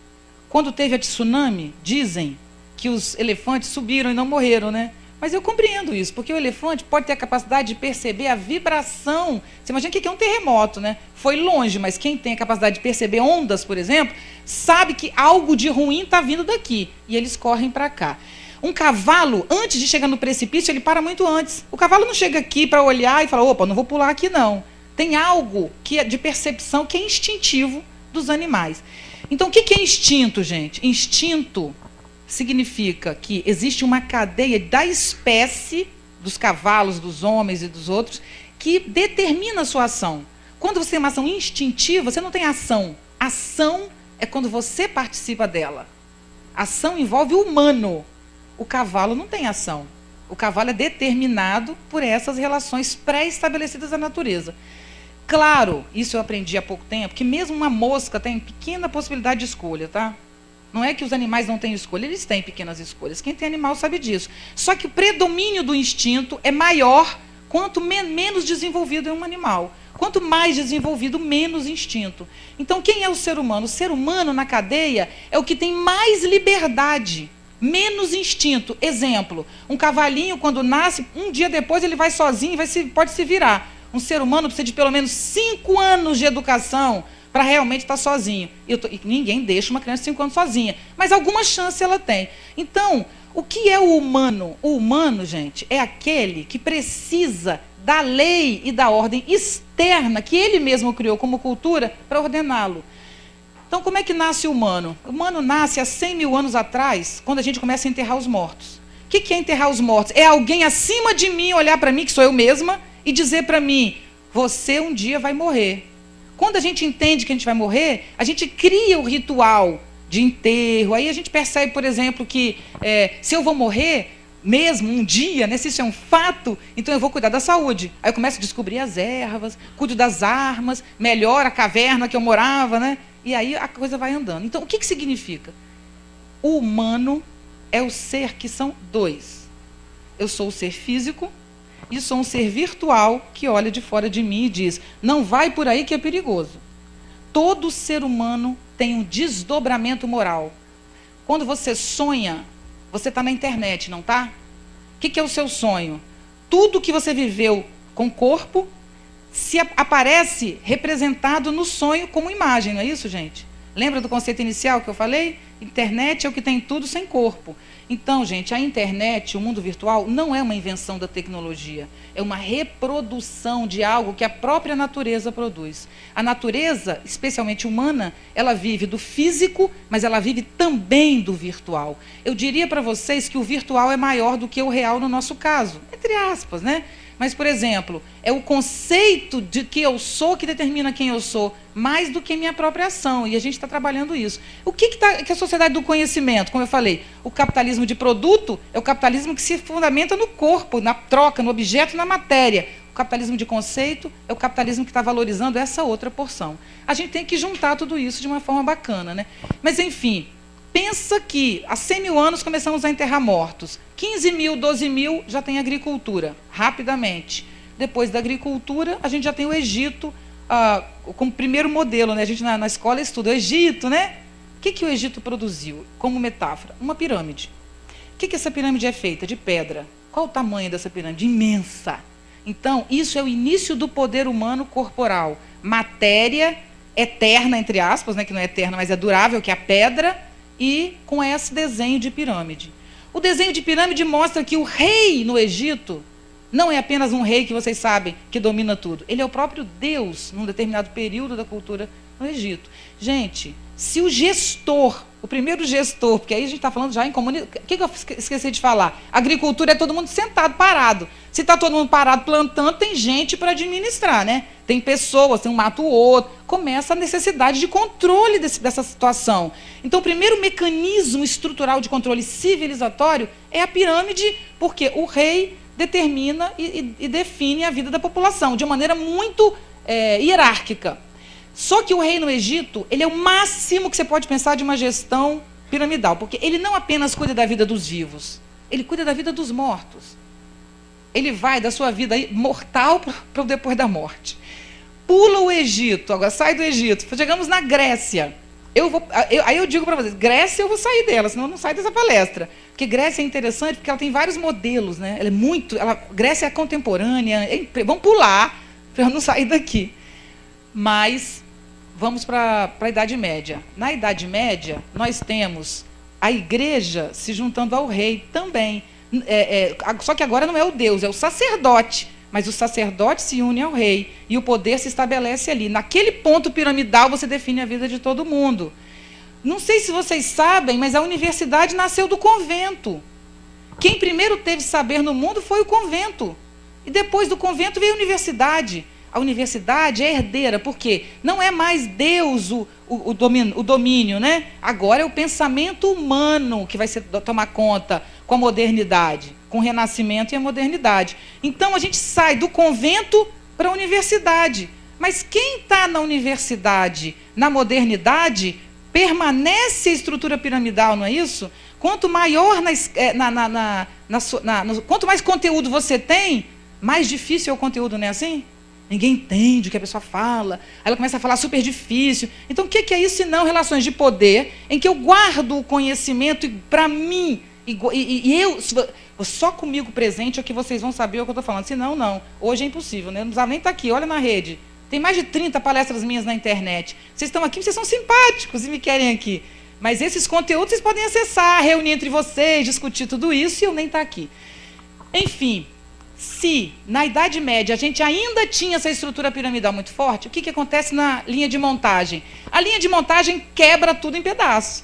Quando teve a tsunami, dizem que os elefantes subiram e não morreram, né? Mas eu compreendo isso, porque o elefante pode ter a capacidade de perceber a vibração. Você imagina o que é um terremoto, né? Foi longe, mas quem tem a capacidade de perceber ondas, por exemplo, sabe que algo de ruim está vindo daqui. E eles correm para cá. Um cavalo, antes de chegar no precipício, ele para muito antes. O cavalo não chega aqui para olhar e falar, opa, não vou pular aqui não. Tem algo que é de percepção que é instintivo dos animais. Então, o que é instinto, gente? Instinto significa que existe uma cadeia da espécie, dos cavalos, dos homens e dos outros, que determina a sua ação. Quando você tem uma ação instintiva, você não tem ação. Ação é quando você participa dela. Ação envolve o humano. O cavalo não tem ação. O cavalo é determinado por essas relações pré-estabelecidas da natureza. Claro, isso eu aprendi há pouco tempo, que mesmo uma mosca tem pequena possibilidade de escolha, tá? Não é que os animais não têm escolha, eles têm pequenas escolhas. Quem tem animal sabe disso. Só que o predomínio do instinto é maior quanto menos desenvolvido é um animal. Quanto mais desenvolvido, menos instinto. Então, quem é o ser humano? O ser humano, na cadeia, é o que tem mais liberdade, menos instinto. Exemplo, um cavalinho, quando nasce, um dia depois ele vai sozinho e pode se virar. Um ser humano precisa de pelo menos 5 anos de educação para realmente estar sozinho. E ninguém deixa uma criança de 5 anos sozinha, mas alguma chance ela tem. Então, o que é o humano? O humano, gente, é aquele que precisa da lei e da ordem externa que ele mesmo criou como cultura para ordená-lo. Então, como é que nasce o humano? O humano nasce há 100 mil anos atrás, quando a gente começa a enterrar os mortos. O que é enterrar os mortos? É alguém acima de mim olhar para mim, que sou eu mesma, e dizer para mim, você um dia vai morrer. Quando a gente entende que a gente vai morrer, a gente cria o ritual de enterro. Aí a gente percebe, por exemplo, que se eu vou morrer mesmo um dia, né, se isso é um fato, então eu vou cuidar da saúde. Aí eu começo a descobrir as ervas, cuido das armas, melhoro a caverna que eu morava, né? E aí a coisa vai andando. Então, o que significa? O humano é o ser que são dois. Eu sou o ser físico e sou um ser virtual que olha de fora de mim e diz, não vai por aí que é perigoso. Todo ser humano tem um desdobramento moral. Quando você sonha, você está na internet, não está? O que é o seu sonho? Tudo que você viveu com o corpo se aparece representado no sonho como imagem, não é isso, gente? Lembra do conceito inicial que eu falei? Internet é o que tem tudo sem corpo. Então, gente, a internet, o mundo virtual, não é uma invenção da tecnologia. É uma reprodução de algo que a própria natureza produz. A natureza, especialmente humana, ela vive do físico, mas ela vive também do virtual. Eu diria para vocês que o virtual é maior do que o real no nosso caso. Entre aspas, né? Mas, por exemplo, é o conceito de que eu sou que determina quem eu sou, mais do que minha própria ação. E a gente está trabalhando isso. O que é a sociedade do conhecimento? Como eu falei, o capitalismo de produto é o capitalismo que se fundamenta no corpo, na troca, no objeto, na matéria. O capitalismo de conceito é o capitalismo que está valorizando essa outra porção. A gente tem que juntar tudo isso de uma forma bacana, né? Mas, enfim, pensa que há 100 mil anos começamos a enterrar mortos. 15 mil, 12 mil, já tem agricultura, rapidamente. Depois da agricultura, a gente já tem o Egito como primeiro modelo, né? A gente na escola estuda o Egito, né? O que o Egito produziu como metáfora? Uma pirâmide. O que essa pirâmide é feita? De pedra. Qual o tamanho dessa pirâmide? Imensa. Então, isso é o início do poder humano corporal. Matéria eterna, entre aspas, né? Que não é eterna, mas é durável, que é a pedra, e com esse desenho de pirâmide. O desenho de pirâmide mostra que o rei no Egito não é apenas um rei que vocês sabem, que domina tudo. Ele é o próprio Deus, num determinado período da cultura no Egito. Gente, se o gestor, o primeiro gestor, porque aí a gente está falando já em comunidade. O que eu esqueci de falar? Agricultura é todo mundo sentado, parado. Se está todo mundo parado plantando, tem gente para administrar, né? Tem pessoas, tem um mata o outro. Começa a necessidade de controle dessa situação. Então, o primeiro mecanismo estrutural de controle civilizatório é a pirâmide, porque o rei determina e define a vida da população de uma maneira muito hierárquica. Só que o rei no Egito, ele é o máximo que você pode pensar de uma gestão piramidal, porque ele não apenas cuida da vida dos vivos, ele cuida da vida dos mortos. Ele vai da sua vida mortal para o depois da morte. Pula o Egito, agora sai do Egito, chegamos na Grécia. Aí eu digo para vocês, Grécia eu vou sair dela, senão eu não saio dessa palestra. Porque Grécia é interessante porque ela tem vários modelos, né? Grécia é contemporânea, vamos pular para eu não sair daqui. Mas vamos para a Idade Média. Na Idade Média, nós temos a igreja se juntando ao rei também. Só que agora não é o Deus, é o sacerdote. Mas o sacerdote se une ao rei e o poder se estabelece ali. Naquele ponto piramidal, você define a vida de todo mundo. Não sei se vocês sabem, mas a universidade nasceu do convento. Quem primeiro teve saber no mundo foi o convento. E depois do convento veio a universidade. A universidade é herdeira, porque não é mais Deus o domínio, né? Agora é o pensamento humano que vai tomar conta com a modernidade, com o renascimento e a modernidade. Então, a gente sai do convento para a universidade. Mas quem está na universidade, na modernidade, permanece a estrutura piramidal, não é isso? Quanto maior quanto mais conteúdo você tem, mais difícil é o conteúdo, não é assim? Ninguém entende o que a pessoa fala, aí ela começa a falar super difícil. Então, o que é isso senão relações de poder, em que eu guardo o conhecimento para mim, e eu, só comigo presente é que vocês vão saber o que eu estou falando, senão não. Hoje é impossível, né? Não precisava nem estar aqui, olha na rede. Tem mais de 30 palestras minhas na internet. Vocês estão aqui, vocês são simpáticos e me querem aqui. Mas esses conteúdos vocês podem acessar, reunir entre vocês, discutir tudo isso, e eu nem estar aqui. Enfim, se na Idade Média a gente ainda tinha essa estrutura piramidal muito forte, o que acontece na linha de montagem? A linha de montagem quebra tudo em pedaços.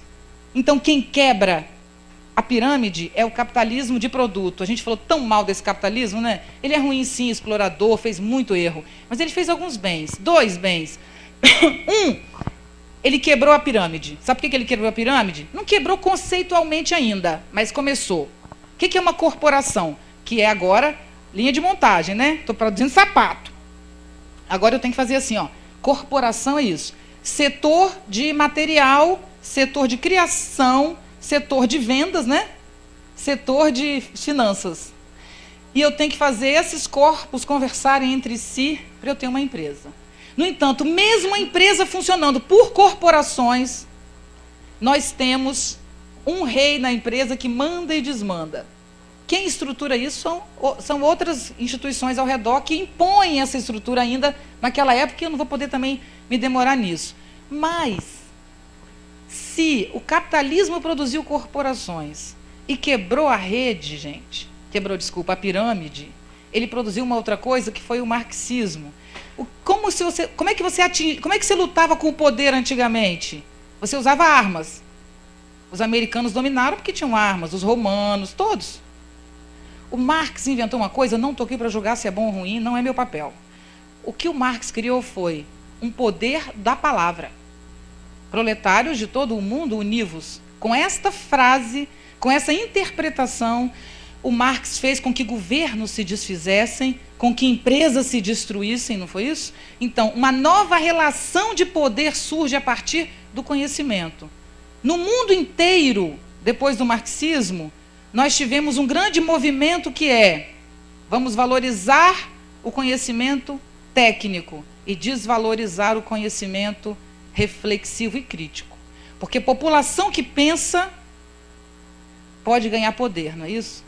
Então, quem quebra a pirâmide é o capitalismo de produto. A gente falou tão mal desse capitalismo, né? Ele é ruim sim, explorador, fez muito erro. Mas ele fez alguns bens, 2 bens. Ele quebrou a pirâmide. Sabe por que ele quebrou a pirâmide? Não quebrou conceitualmente ainda, mas começou. O que é uma corporação? Que é agora linha de montagem, né? Estou produzindo sapato. Agora eu tenho que fazer assim, ó. Corporação é isso. Setor de material, setor de criação, setor de vendas, né? Setor de finanças. E eu tenho que fazer esses corpos conversarem entre si para eu ter uma empresa. No entanto, mesmo a empresa funcionando por corporações, nós temos um rei na empresa que manda e desmanda. Quem estrutura isso são outras instituições ao redor que impõem essa estrutura ainda naquela época, e eu não vou poder também me demorar nisso. Mas se o capitalismo produziu corporações e quebrou a rede, gente, a pirâmide, ele produziu uma outra coisa que foi o marxismo. Como é que você lutava com o poder antigamente? Você usava armas. Os americanos dominaram porque tinham armas, os romanos, todos. O Marx inventou uma coisa, não estou aqui para julgar se é bom ou ruim, não é meu papel. O que o Marx criou foi um poder da palavra. Proletários de todo o mundo, univos. Com esta frase, com essa interpretação, o Marx fez com que governos se desfizessem, com que empresas se destruíssem, não foi isso? Então, uma nova relação de poder surge a partir do conhecimento. No mundo inteiro, depois do marxismo, nós tivemos um grande movimento que é: vamos valorizar o conhecimento técnico e desvalorizar o conhecimento reflexivo e crítico. Porque população que pensa pode ganhar poder, não é isso?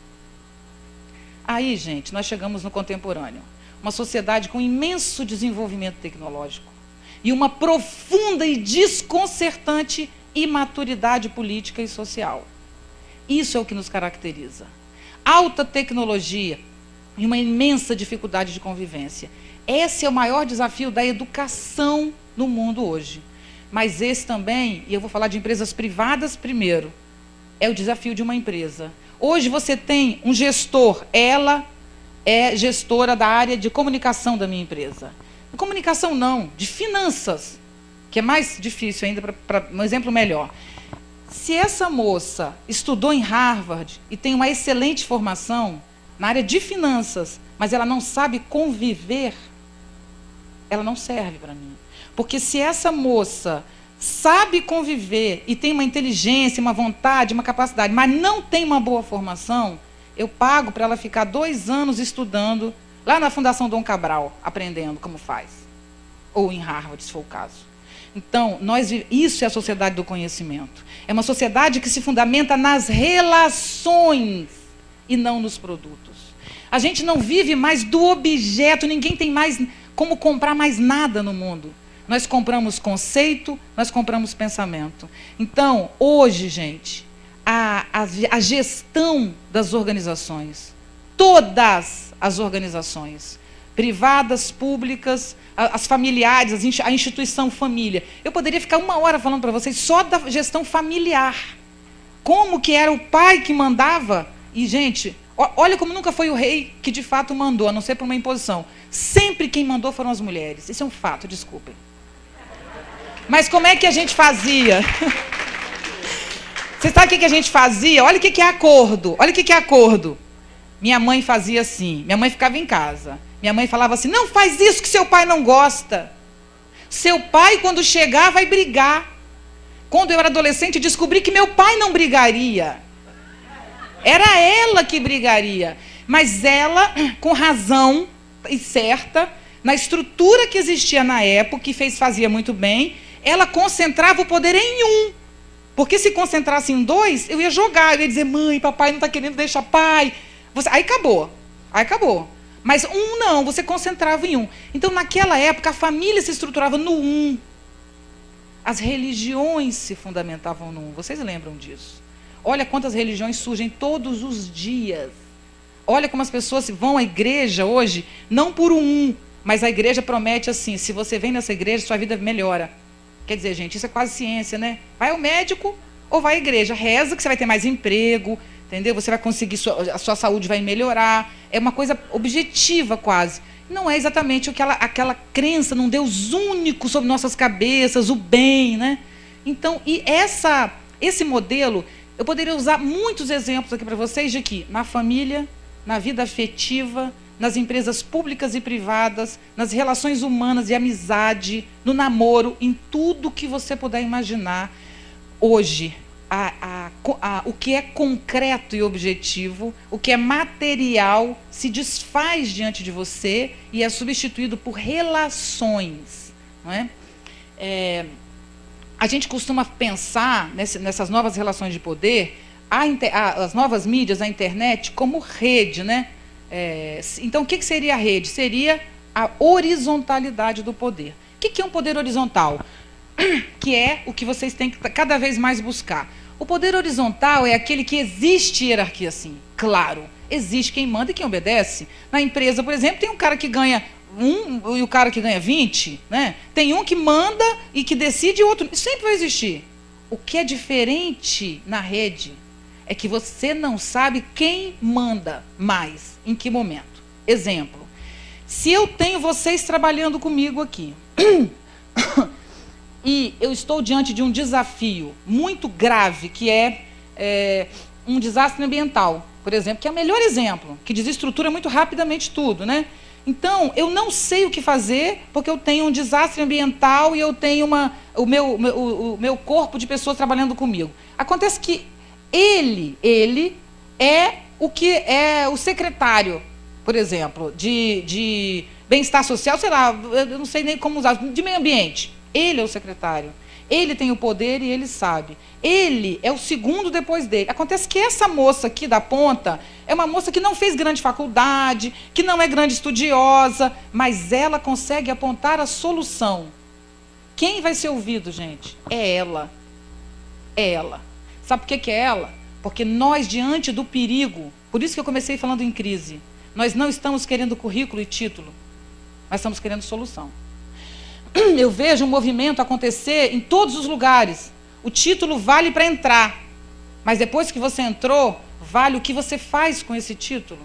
Aí, gente, nós chegamos no contemporâneo. Uma sociedade com imenso desenvolvimento tecnológico e uma profunda e desconcertante imaturidade política e social. Isso é o que nos caracteriza. Alta tecnologia e uma imensa dificuldade de convivência. Esse é o maior desafio da educação no mundo hoje. Mas esse também, e eu vou falar de empresas privadas primeiro, é o desafio de uma empresa. Hoje você tem um gestor, ela é gestora da área de comunicação da minha empresa. Comunicação não, de finanças, que é mais difícil ainda, para um exemplo melhor. Se essa moça estudou em Harvard e tem uma excelente formação na área de finanças, mas ela não sabe conviver, ela não serve para mim. Porque se essa moça sabe conviver e tem uma inteligência, uma vontade, uma capacidade, mas não tem uma boa formação, eu pago para ela ficar 2 anos estudando lá na Fundação Dom Cabral, aprendendo como faz. Ou em Harvard, se for o caso. Então, isso é a sociedade do conhecimento. É uma sociedade que se fundamenta nas relações e não nos produtos. A gente não vive mais do objeto, ninguém tem mais como comprar mais nada no mundo. Nós compramos conceito, nós compramos pensamento. Então, hoje, gente, a gestão das organizações, todas as organizações, privadas, públicas, as familiares, a instituição família. Eu poderia ficar 1 hora falando para vocês só da gestão familiar. Como que era o pai que mandava. E, gente, olha como nunca foi o rei que de fato mandou, a não ser por uma imposição. Sempre quem mandou foram as mulheres. Isso é um fato, desculpem. Mas como é que a gente fazia? Você sabe o que a gente fazia? Olha o que é acordo. Olha o que é acordo. Minha mãe fazia assim. Minha mãe ficava em casa. Minha mãe falava assim, não faz isso que seu pai não gosta. Seu pai, quando chegar, vai brigar. Quando eu era adolescente, descobri que meu pai não brigaria. Era ela que brigaria. Mas ela, com razão e certa, na estrutura que existia na época, que fazia muito bem, ela concentrava o poder em um. Porque se concentrasse em 2, eu ia jogar. Eu ia dizer, mãe, papai não está querendo deixar pai. Aí acabou. Aí acabou. Mas um não, você concentrava em um. Então, naquela época, a família se estruturava no um. As religiões se fundamentavam no um. Vocês lembram disso? Olha quantas religiões surgem todos os dias. Olha como as pessoas vão à igreja hoje, não por um, mas a igreja promete assim, se você vem nessa igreja, sua vida melhora. Quer dizer, gente, isso é quase ciência, né? Vai ao médico ou vai à igreja. Reza que você vai ter mais emprego, entendeu? Você vai conseguir, a sua saúde vai melhorar. É uma coisa objetiva quase. Não é exatamente aquela crença num Deus único sobre nossas cabeças, o bem, né? Então, e esse modelo, eu poderia usar muitos exemplos aqui para vocês de que na família, na vida afetiva, nas empresas públicas e privadas, nas relações humanas e amizade, no namoro, em tudo que você puder imaginar. Hoje, o que é concreto e objetivo, o que é material, se desfaz diante de você e é substituído por relações. Não é? A gente costuma pensar nessas novas relações de poder, as novas mídias, a internet, como rede, né? Então, o que seria a rede? Seria a horizontalidade do poder. O que é um poder horizontal? Que é o que vocês têm que cada vez mais buscar. O poder horizontal é aquele que existe hierarquia, sim, claro. Existe quem manda e quem obedece. Na empresa, por exemplo, tem um cara que ganha 1 e o cara que ganha 20, né? Tem um que manda e que decide e outro. Isso sempre vai existir. O que é diferente na rede é que você não sabe quem manda mais, em que momento. Exemplo, se eu tenho vocês trabalhando comigo aqui, e eu estou diante de um desafio muito grave, que é um desastre ambiental, por exemplo, que é o melhor exemplo, que desestrutura muito rapidamente tudo, né? Então, eu não sei o que fazer, porque eu tenho um desastre ambiental e eu tenho o meu corpo de pessoas trabalhando comigo. Acontece que ele é o que é o secretário, por exemplo, de bem-estar social, sei lá, eu não sei nem como usar, de meio ambiente. Ele é o secretário. Ele tem o poder e ele sabe. Ele é o segundo depois dele. Acontece que essa moça aqui da ponta é uma moça que não fez grande faculdade, que não é grande estudiosa, mas ela consegue apontar a solução. Quem vai ser ouvido, gente? É ela. É ela. Sabe por que é ela? Porque nós, diante do perigo, por isso que eu comecei falando em crise, nós não estamos querendo currículo e título, nós estamos querendo solução. Eu vejo um movimento acontecer em todos os lugares. O título vale para entrar, mas depois que você entrou, vale o que você faz com esse título.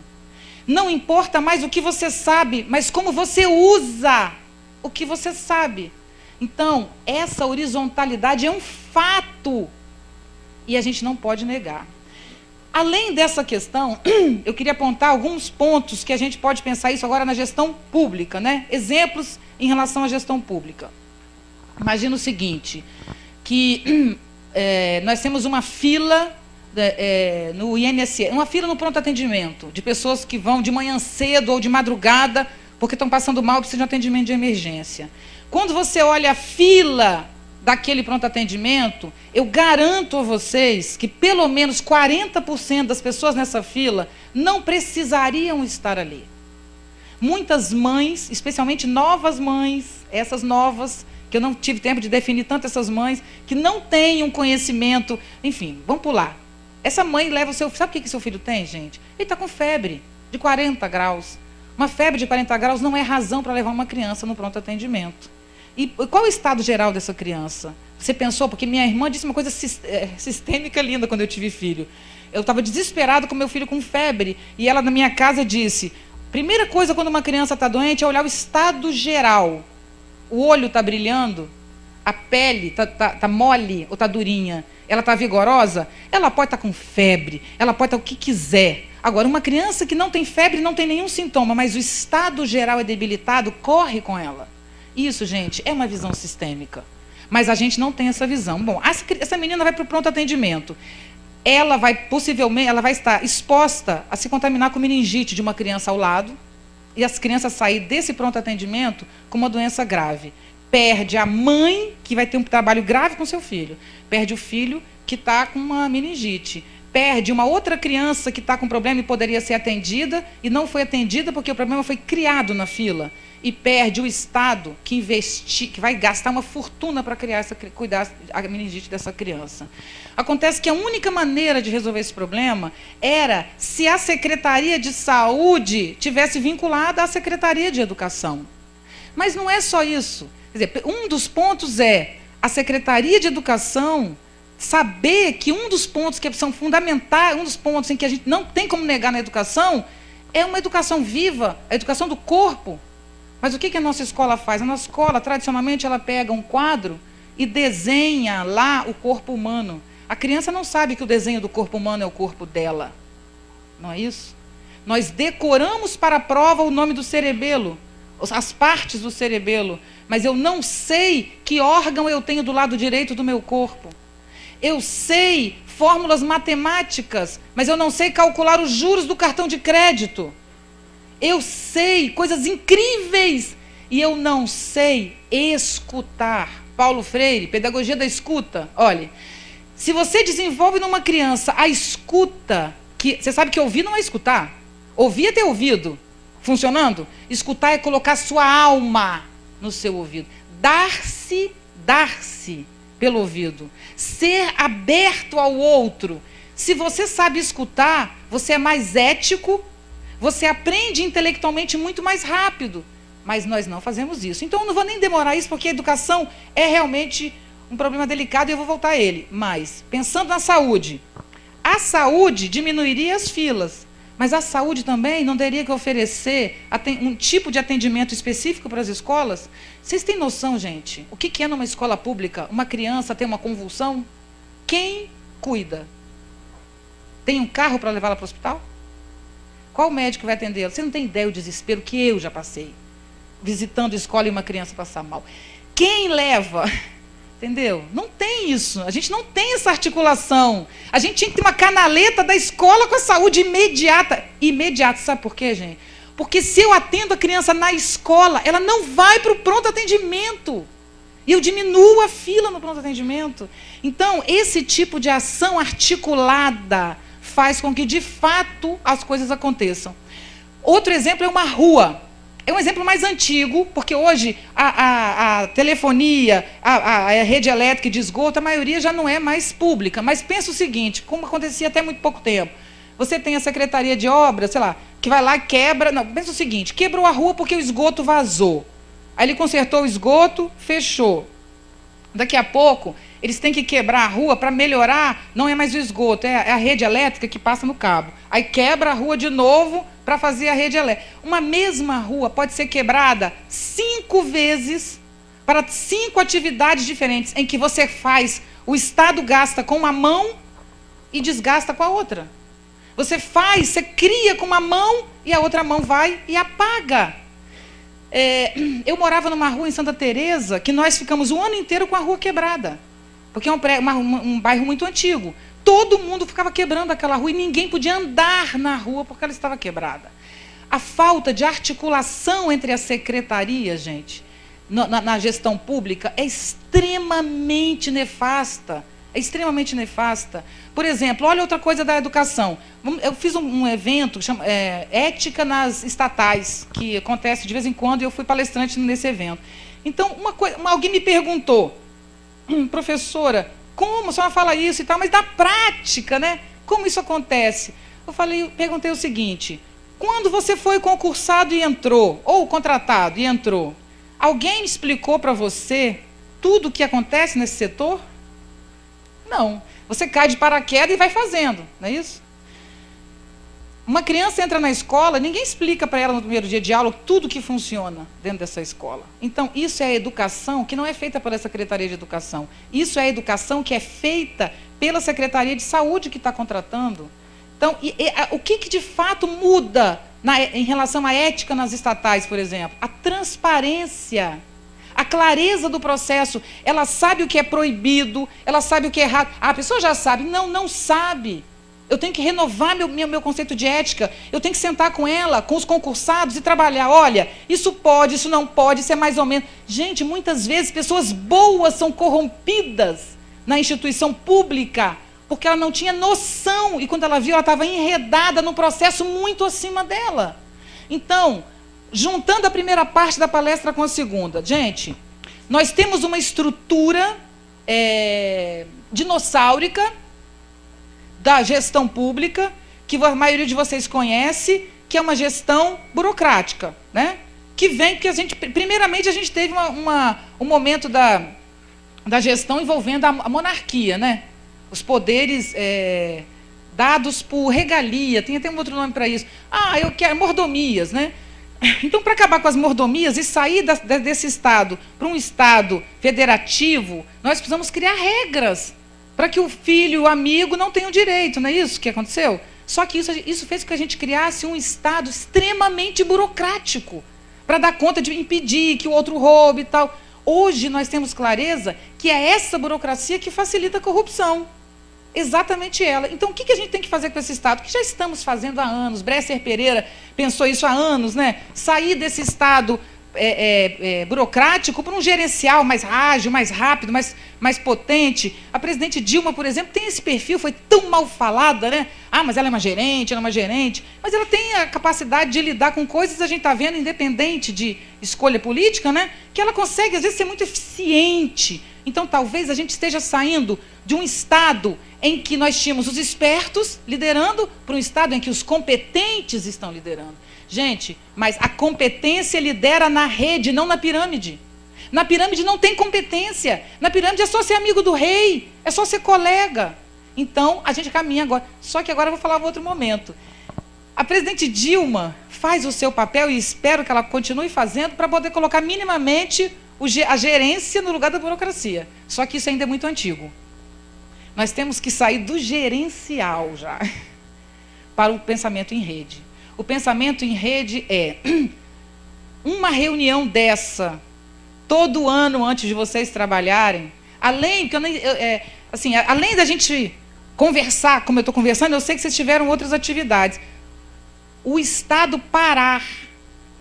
Não importa mais o que você sabe, mas como você usa o que você sabe. Então, essa horizontalidade é um fato e a gente não pode negar. Além dessa questão, eu queria apontar alguns pontos que a gente pode pensar isso agora na gestão pública, né? Exemplos em relação à gestão pública. Imagina o seguinte, que nós temos uma fila no INSS, uma fila no pronto atendimento, de pessoas que vão de manhã cedo ou de madrugada, porque estão passando mal e precisam de atendimento de emergência. Quando você olha a fila daquele pronto atendimento, eu garanto a vocês que pelo menos 40% das pessoas nessa fila não precisariam estar ali. Muitas mães, especialmente novas mães, essas novas, que eu não tive tempo de definir tanto essas mães, que não têm um conhecimento, enfim, vamos pular. Essa mãe leva o seu... Sabe o que seu filho tem, gente? Ele está com febre de 40 graus. Uma febre de 40 graus não é razão para levar uma criança no pronto atendimento. E qual é o estado geral dessa criança? Você pensou? Porque minha irmã disse uma coisa sistêmica linda quando eu tive filho. Eu estava desesperado com meu filho com febre, e ela na minha casa disse, primeira coisa quando uma criança está doente é olhar o estado geral. O olho está brilhando, a pele está mole ou está durinha, ela está vigorosa? Ela pode estar com febre, ela pode estar o que quiser. Agora, uma criança que não tem febre não tem nenhum sintoma, mas o estado geral é debilitado, corre com ela. Isso, gente, é uma visão sistêmica. Mas a gente não tem essa visão. Bom, essa menina vai para o pronto atendimento. Ela vai, possivelmente, ela vai estar exposta a se contaminar com meningite de uma criança ao lado, e as crianças saírem desse pronto atendimento com uma doença grave. Perde a mãe, que vai ter um trabalho grave com seu filho. Perde o filho, que está com uma meningite. Perde uma outra criança que está com problema e poderia ser atendida, e não foi atendida porque o problema foi criado na fila. E perde o Estado que vai gastar uma fortuna para cuidar a meningite dessa criança. Acontece que a única maneira de resolver esse problema era se a Secretaria de Saúde tivesse vinculada à Secretaria de Educação. Mas não é só isso. Quer dizer, um dos pontos é a Secretaria de Educação saber que um dos pontos que são fundamentais, um dos pontos em que a gente não tem como negar na educação, é uma educação viva, a educação do corpo. Mas o que a nossa escola faz? A nossa escola, tradicionalmente, ela pega um quadro e desenha lá o corpo humano. A criança não sabe que o desenho do corpo humano é o corpo dela. Não é isso? Nós decoramos para a prova o nome do cerebelo, as partes do cerebelo, mas eu não sei que órgão eu tenho do lado direito do meu corpo. Eu sei fórmulas matemáticas, mas eu não sei calcular os juros do cartão de crédito. Eu sei coisas incríveis e eu não sei escutar. Paulo Freire, pedagogia da escuta. Olha, se você desenvolve numa criança a escuta, que você sabe que ouvir não é escutar. Ouvir é ter ouvido funcionando. Escutar é colocar sua alma no seu ouvido. Dar-se pelo ouvido. Ser aberto ao outro. Se você sabe escutar, você é mais ético, você aprende intelectualmente muito mais rápido. Mas nós não fazemos isso. Então, eu não vou nem demorar isso, porque a educação é realmente um problema delicado e eu vou voltar a ele. Mas, pensando na saúde, a saúde diminuiria as filas, mas a saúde também não teria que oferecer um tipo de atendimento específico para as escolas? Vocês têm noção, gente? O que é numa escola pública uma criança ter uma convulsão? Quem cuida? Tem um carro para levá-la para o hospital? Qual médico vai atendê-la? Você não tem ideia do desespero que eu já passei, visitando escola e uma criança passar mal. Quem leva? Entendeu? Não tem isso. A gente não tem essa articulação. A gente tinha que ter uma canaleta da escola com a saúde imediata. Imediata, sabe por quê, gente? Porque se eu atendo a criança na escola, ela não vai para o pronto atendimento. E eu diminuo a fila no pronto atendimento. Então, esse tipo de ação articulada faz com que, de fato, as coisas aconteçam. Outro exemplo é uma rua. É um exemplo mais antigo, porque hoje a telefonia, a rede elétrica de esgoto, a maioria já não é mais pública. Mas pensa o seguinte, como acontecia até muito pouco tempo. Você tem a Secretaria de Obras, sei lá, que vai lá e quebra... Não, pensa o seguinte, quebrou a rua porque o esgoto vazou. Aí ele consertou o esgoto, fechou. Daqui a pouco, eles têm que quebrar a rua para melhorar, não é mais o esgoto, é a rede elétrica que passa no cabo. Aí quebra a rua de novo para fazer a rede elétrica. Uma mesma rua pode ser quebrada 5 vezes para 5 atividades diferentes, em que você faz, o Estado gasta com uma mão e desgasta com a outra. Você faz, você cria com uma mão e a outra mão vai e apaga. Eu morava numa rua em Santa Teresa que nós ficamos o ano inteiro com a rua quebrada. Porque é um bairro muito antigo. Todo mundo ficava quebrando aquela rua e ninguém podia andar na rua porque ela estava quebrada. A falta de articulação entre as secretarias, gente, na gestão pública, é extremamente nefasta. É extremamente nefasta. Por exemplo, olha outra coisa da educação. Eu fiz um evento, chama Ética nas Estatais, que acontece de vez em quando, e eu fui palestrante nesse evento. Então, alguém me perguntou, professora, como a senhora fala isso e tal, mas na prática, né? Como isso acontece? Perguntei o seguinte, quando você foi concursado e entrou, ou contratado e entrou, alguém explicou para você tudo o que acontece nesse setor? Não. Você cai de paraquedas e vai fazendo, não é isso? Uma criança entra na escola, ninguém explica para ela no primeiro dia de aula tudo que funciona dentro dessa escola. Então, isso é a educação que não é feita pela Secretaria de Educação. Isso é a educação que é feita pela Secretaria de Saúde que está contratando. Então, o que de fato muda em relação à ética nas estatais, por exemplo? A transparência. A clareza do processo, ela sabe o que é proibido, ela sabe o que é errado. A pessoa já sabe. Não, não sabe. Eu tenho que renovar meu conceito de ética. Eu tenho que sentar com ela, com os concursados e trabalhar. Olha, isso pode, isso não pode, isso é mais ou menos. Gente, muitas vezes pessoas boas são corrompidas na instituição pública, porque ela não tinha noção, e quando ela viu, ela estava enredada num processo muito acima dela. Então, juntando a primeira parte da palestra com a segunda. Gente, nós temos uma estrutura dinossáurica da gestão pública, que a maioria de vocês conhece, que é uma gestão burocrática, né? Que vem porque primeiramente a gente teve um momento da gestão envolvendo a monarquia, né? Os poderes dados por regalia, tem até um outro nome para isso. Eu quero mordomias, né? Então, para acabar com as mordomias e sair desse Estado para um Estado federativo, nós precisamos criar regras para que o filho, o amigo, não tenha o direito, não é isso que aconteceu? Só que isso fez com que a gente criasse um Estado extremamente burocrático, para dar conta de impedir que o outro roube e tal. Hoje nós temos clareza que é essa burocracia que facilita a corrupção. Exatamente ela. Então, o que a gente tem que fazer com esse Estado? O que já estamos fazendo há anos? Bresser Pereira pensou isso há anos, né? Sair desse Estado burocrático para um gerencial mais ágil, mais rápido, mais potente. A presidente Dilma, por exemplo, tem esse perfil, foi tão mal falada, né? Mas ela é uma gerente, ela é uma gerente. Mas ela tem a capacidade de lidar com coisas, a gente está vendo, independente de escolha política, né? Que ela consegue, às vezes, ser muito eficiente. Então, talvez a gente esteja saindo de um Estado em que nós tínhamos os espertos liderando para um Estado em que os competentes estão liderando. Gente, mas a competência lidera na rede, não na pirâmide. Na pirâmide não tem competência. Na pirâmide é só ser amigo do rei, é só ser colega. Então, a gente caminha agora. Só que agora eu vou falar em outro momento. A presidente Dilma faz o seu papel, e espero que ela continue fazendo, para poder colocar minimamente a gerência no lugar da burocracia. Só que isso ainda é muito antigo. Nós temos que sair do gerencial já para o pensamento em rede. O pensamento em rede é uma reunião dessa, todo ano antes de vocês trabalharem, além da gente conversar, como eu estou conversando, eu sei que vocês tiveram outras atividades. O Estado parar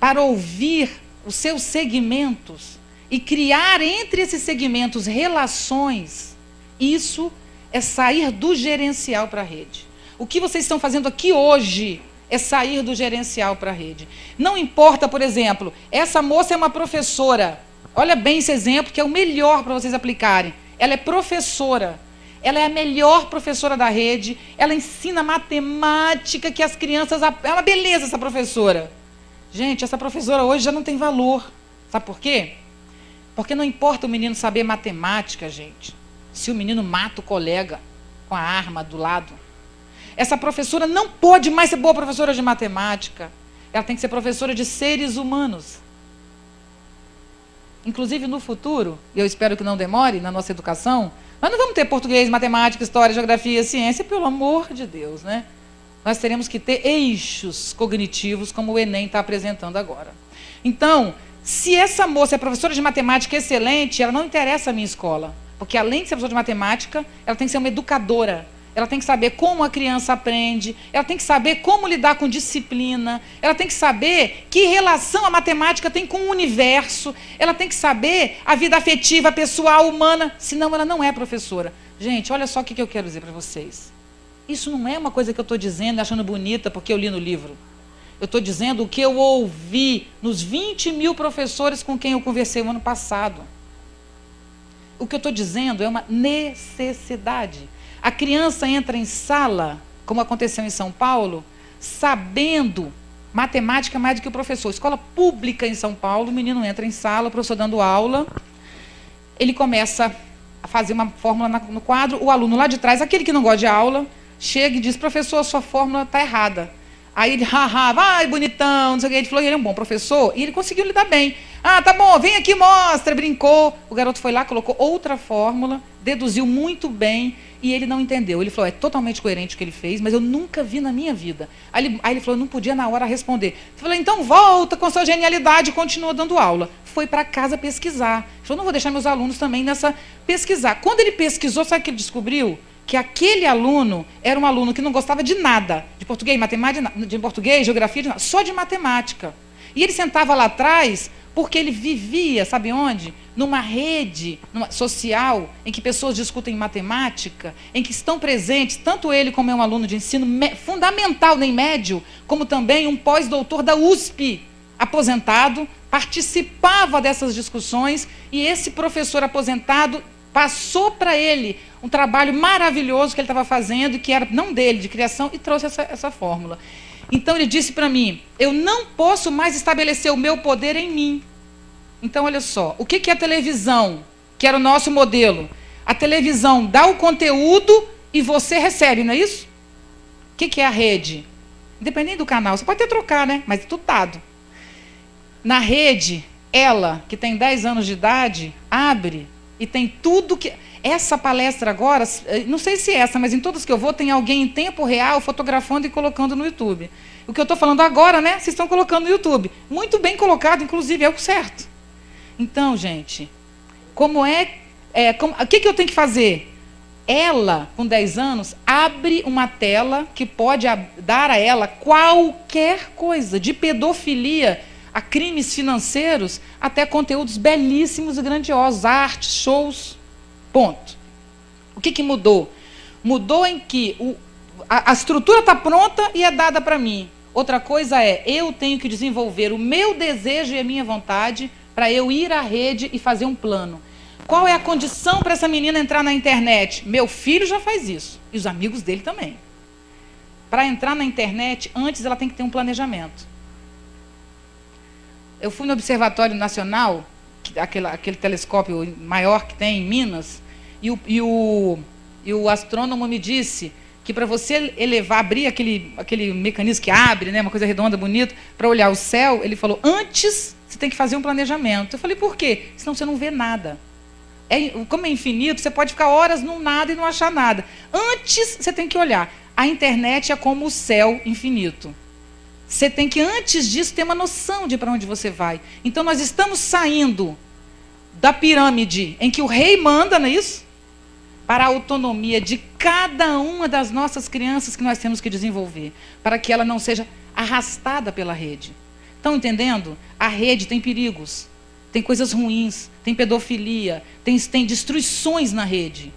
para ouvir os seus segmentos e criar entre esses segmentos relações, isso é sair do gerencial para a rede. O que vocês estão fazendo aqui hoje é sair do gerencial para a rede. Não importa, por exemplo, essa moça é uma professora. Olha bem esse exemplo, que é o melhor para vocês aplicarem. Ela é professora. Ela é a melhor professora da rede. Ela ensina matemática que as crianças... É uma beleza essa professora. Gente, essa professora hoje já não tem valor. Sabe por quê? Porque não importa o menino saber matemática, gente, se o menino mata o colega com a arma do lado. Essa professora não pode mais ser boa professora de matemática. Ela tem que ser professora de seres humanos. Inclusive, no futuro, e eu espero que não demore na nossa educação, nós não vamos ter português, matemática, história, geografia, ciência, pelo amor de Deus, né? Nós teremos que ter eixos cognitivos, como o Enem está apresentando agora. Então, se essa moça é professora de matemática excelente, ela não interessa a minha escola. Porque, além de ser professora de matemática, ela tem que ser uma educadora. Ela tem que saber como a criança aprende, ela tem que saber como lidar com disciplina, ela tem que saber que relação a matemática tem com o universo, ela tem que saber a vida afetiva, pessoal, humana, senão ela não é professora. Gente, olha só o que eu quero dizer para vocês. Isso não é uma coisa que eu estou dizendo achando bonita porque eu li no livro. Eu estou dizendo o que eu ouvi nos 20 mil professores com quem eu conversei no ano passado. O que eu estou dizendo é uma necessidade. A criança entra em sala, como aconteceu em São Paulo, sabendo matemática mais do que o professor. Escola pública em São Paulo, o menino entra em sala, o professor dando aula, ele começa a fazer uma fórmula no quadro, o aluno lá de trás, aquele que não gosta de aula, chega e diz, professor, sua fórmula está errada. Aí ele, haha, vai bonitão, não sei o que, ele falou que ele é um bom professor, e ele conseguiu lidar bem. Ah, tá bom, vem aqui, mostra, brincou. O garoto foi lá, colocou outra fórmula, deduziu muito bem, e ele não entendeu. Ele falou, é totalmente coerente o que ele fez, mas eu nunca vi na minha vida. Aí ele falou, eu não podia na hora responder. Eu falei, então volta com sua genialidade e continua dando aula. Foi para casa pesquisar. Ele falou, não vou deixar meus alunos também nessa pesquisar. Quando ele pesquisou, sabe o que ele descobriu? Que aquele aluno era um aluno que não gostava de nada, de português, matemática, de português, geografia, de nada, só de matemática. E ele sentava lá atrás porque ele vivia, sabe onde? Numa rede social em que pessoas discutem matemática, em que estão presentes, tanto ele como é um aluno de ensino fundamental, nem médio, como também um pós-doutor da USP, aposentado, participava dessas discussões, e esse professor aposentado passou para ele um trabalho maravilhoso que ele estava fazendo, que era não dele, de criação, e trouxe essa fórmula. Então ele disse para mim, eu não posso mais estabelecer o meu poder em mim. Então olha só, o que é a televisão, que era o nosso modelo? A televisão dá o conteúdo e você recebe, não é isso? O que é a rede? Independente do canal, você pode até trocar, né? Mas é tudo dado. Na rede, ela, que tem 10 anos de idade, abre e tem tudo que... Essa palestra agora, não sei se essa, mas em todas que eu vou, tem alguém em tempo real fotografando e colocando no YouTube. O que eu estou falando agora, né? Vocês estão colocando no YouTube. Muito bem colocado, inclusive, é o certo. Então, gente, o que eu tenho que fazer? Ela, com 10 anos, abre uma tela que pode dar a ela qualquer coisa, de pedofilia a crimes financeiros, até conteúdos belíssimos e grandiosos, artes, shows, ponto. O que mudou? Mudou em que a estrutura está pronta e é dada para mim. Outra coisa é, eu tenho que desenvolver o meu desejo e a minha vontade para eu ir à rede e fazer um plano. Qual é a condição para essa menina entrar na internet? Meu filho já faz isso, e os amigos dele também. Para entrar na internet, antes ela tem que ter um planejamento. Eu fui no Observatório Nacional, aquele telescópio maior que tem em Minas, e o astrônomo me disse que para você abrir aquele mecanismo que abre, né, uma coisa redonda, bonita, para olhar o céu, ele falou, antes você tem que fazer um planejamento. Eu falei, por quê? Senão você não vê nada. Como é infinito, você pode ficar horas num nada e não achar nada. Antes você tem que olhar. A internet é como o céu infinito. Você tem que, antes disso, ter uma noção de para onde você vai. Então, nós estamos saindo da pirâmide em que o rei manda, não é isso? Para a autonomia de cada uma das nossas crianças que nós temos que desenvolver, para que ela não seja arrastada pela rede. Estão entendendo? A rede tem perigos, tem coisas ruins, tem pedofilia, tem destruições na rede.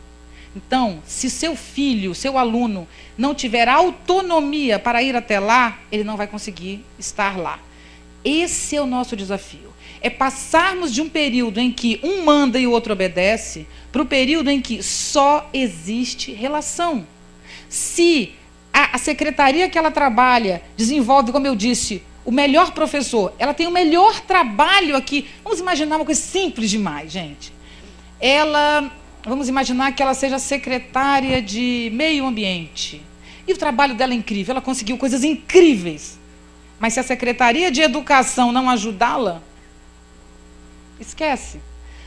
Então, se seu filho, seu aluno, não tiver autonomia para ir até lá, ele não vai conseguir estar lá. Esse é o nosso desafio. É passarmos de um período em que um manda e o outro obedece, para o período em que só existe relação. Se a secretaria que ela trabalha desenvolve, como eu disse, o melhor professor, ela tem o melhor trabalho aqui. Vamos imaginar uma coisa simples demais, gente. Vamos imaginar que ela seja secretária de meio ambiente. E o trabalho dela é incrível, ela conseguiu coisas incríveis. Mas se a Secretaria de Educação não ajudá-la, esquece.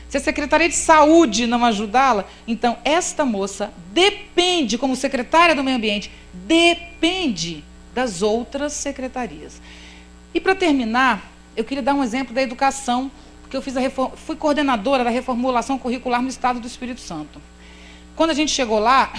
Se a Secretaria de Saúde não ajudá-la, então esta moça depende, como secretária do meio ambiente, depende das outras secretarias. E para terminar, eu queria dar um exemplo da educação, porque eu fui coordenadora da reformulação curricular no Estado do Espírito Santo. Quando a gente chegou lá,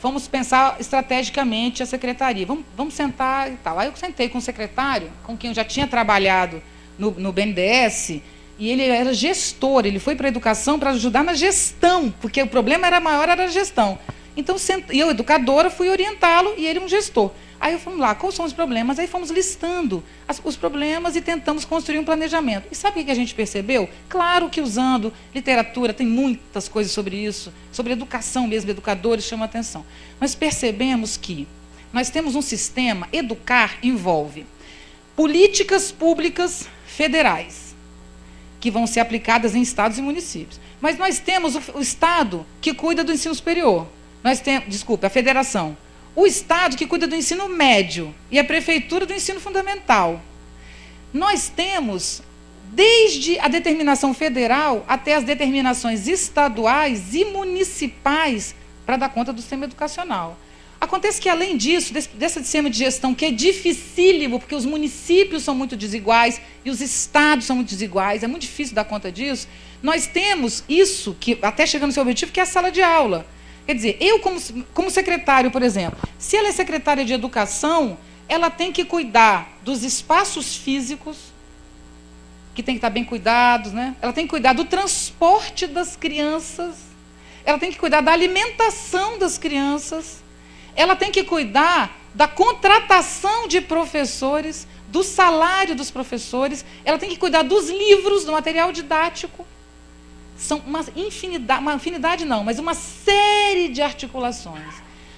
vamos pensar estrategicamente a secretaria. Vamos sentar e tal. Aí eu sentei com o secretário, com quem eu já tinha trabalhado no BNDES, e ele era gestor, ele foi para a educação para ajudar na gestão, porque o problema maior era a gestão. Então, eu, educadora, fui orientá-lo e ele um gestor. Aí fomos lá, quais são os problemas? Aí fomos listando os problemas e tentamos construir um planejamento. E sabe o que a gente percebeu? Claro que usando literatura, tem muitas coisas sobre isso, sobre educação mesmo, educadores chamam a atenção. Mas percebemos que nós temos um sistema, educar envolve políticas públicas federais, que vão ser aplicadas em estados e municípios. Mas nós temos o Estado que cuida do ensino superior. Nós temos, a federação. O Estado que cuida do ensino médio e a Prefeitura do ensino fundamental. Nós temos, desde a determinação federal até as determinações estaduais e municipais para dar conta do sistema educacional. Acontece que, além disso, desse sistema de gestão, que é dificílimo, porque os municípios são muito desiguais e os estados são muito desiguais, é muito difícil dar conta disso, nós temos isso, que até chegando ao seu objetivo, que é a sala de aula. Quer dizer, eu como secretário, por exemplo, se ela é secretária de educação, ela tem que cuidar dos espaços físicos, que tem que estar bem cuidados, né? Ela tem que cuidar do transporte das crianças, ela tem que cuidar da alimentação das crianças, ela tem que cuidar da contratação de professores, do salário dos professores, ela tem que cuidar dos livros, do material didático. São uma infinidade não, mas uma série de articulações.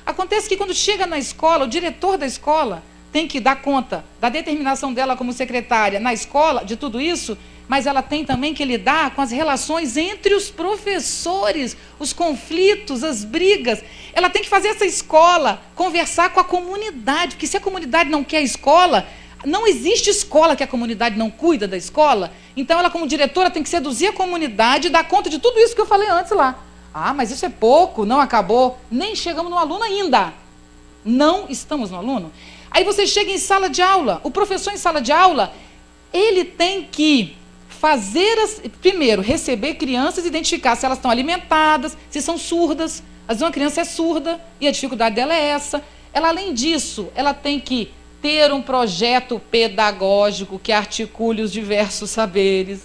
Acontece que quando chega na escola, o diretor da escola tem que dar conta da determinação dela como secretária na escola, de tudo isso, mas ela tem também que lidar com as relações entre os professores, os conflitos, as brigas. Ela tem que fazer essa escola conversar com a comunidade, porque se a comunidade não quer a escola, não existe escola que a comunidade não cuida da escola. Então, ela, como diretora, tem que seduzir a comunidade e dar conta de tudo isso que eu falei antes lá. Ah, mas isso é pouco, não acabou. Nem chegamos no aluno ainda. Não estamos no aluno. Aí você chega em sala de aula. O professor em sala de aula, ele tem que primeiro, receber crianças, identificar se elas estão alimentadas, se são surdas. Às vezes uma criança é surda e a dificuldade dela é essa. Ela, além disso, ela tem que ter um projeto pedagógico que articule os diversos saberes.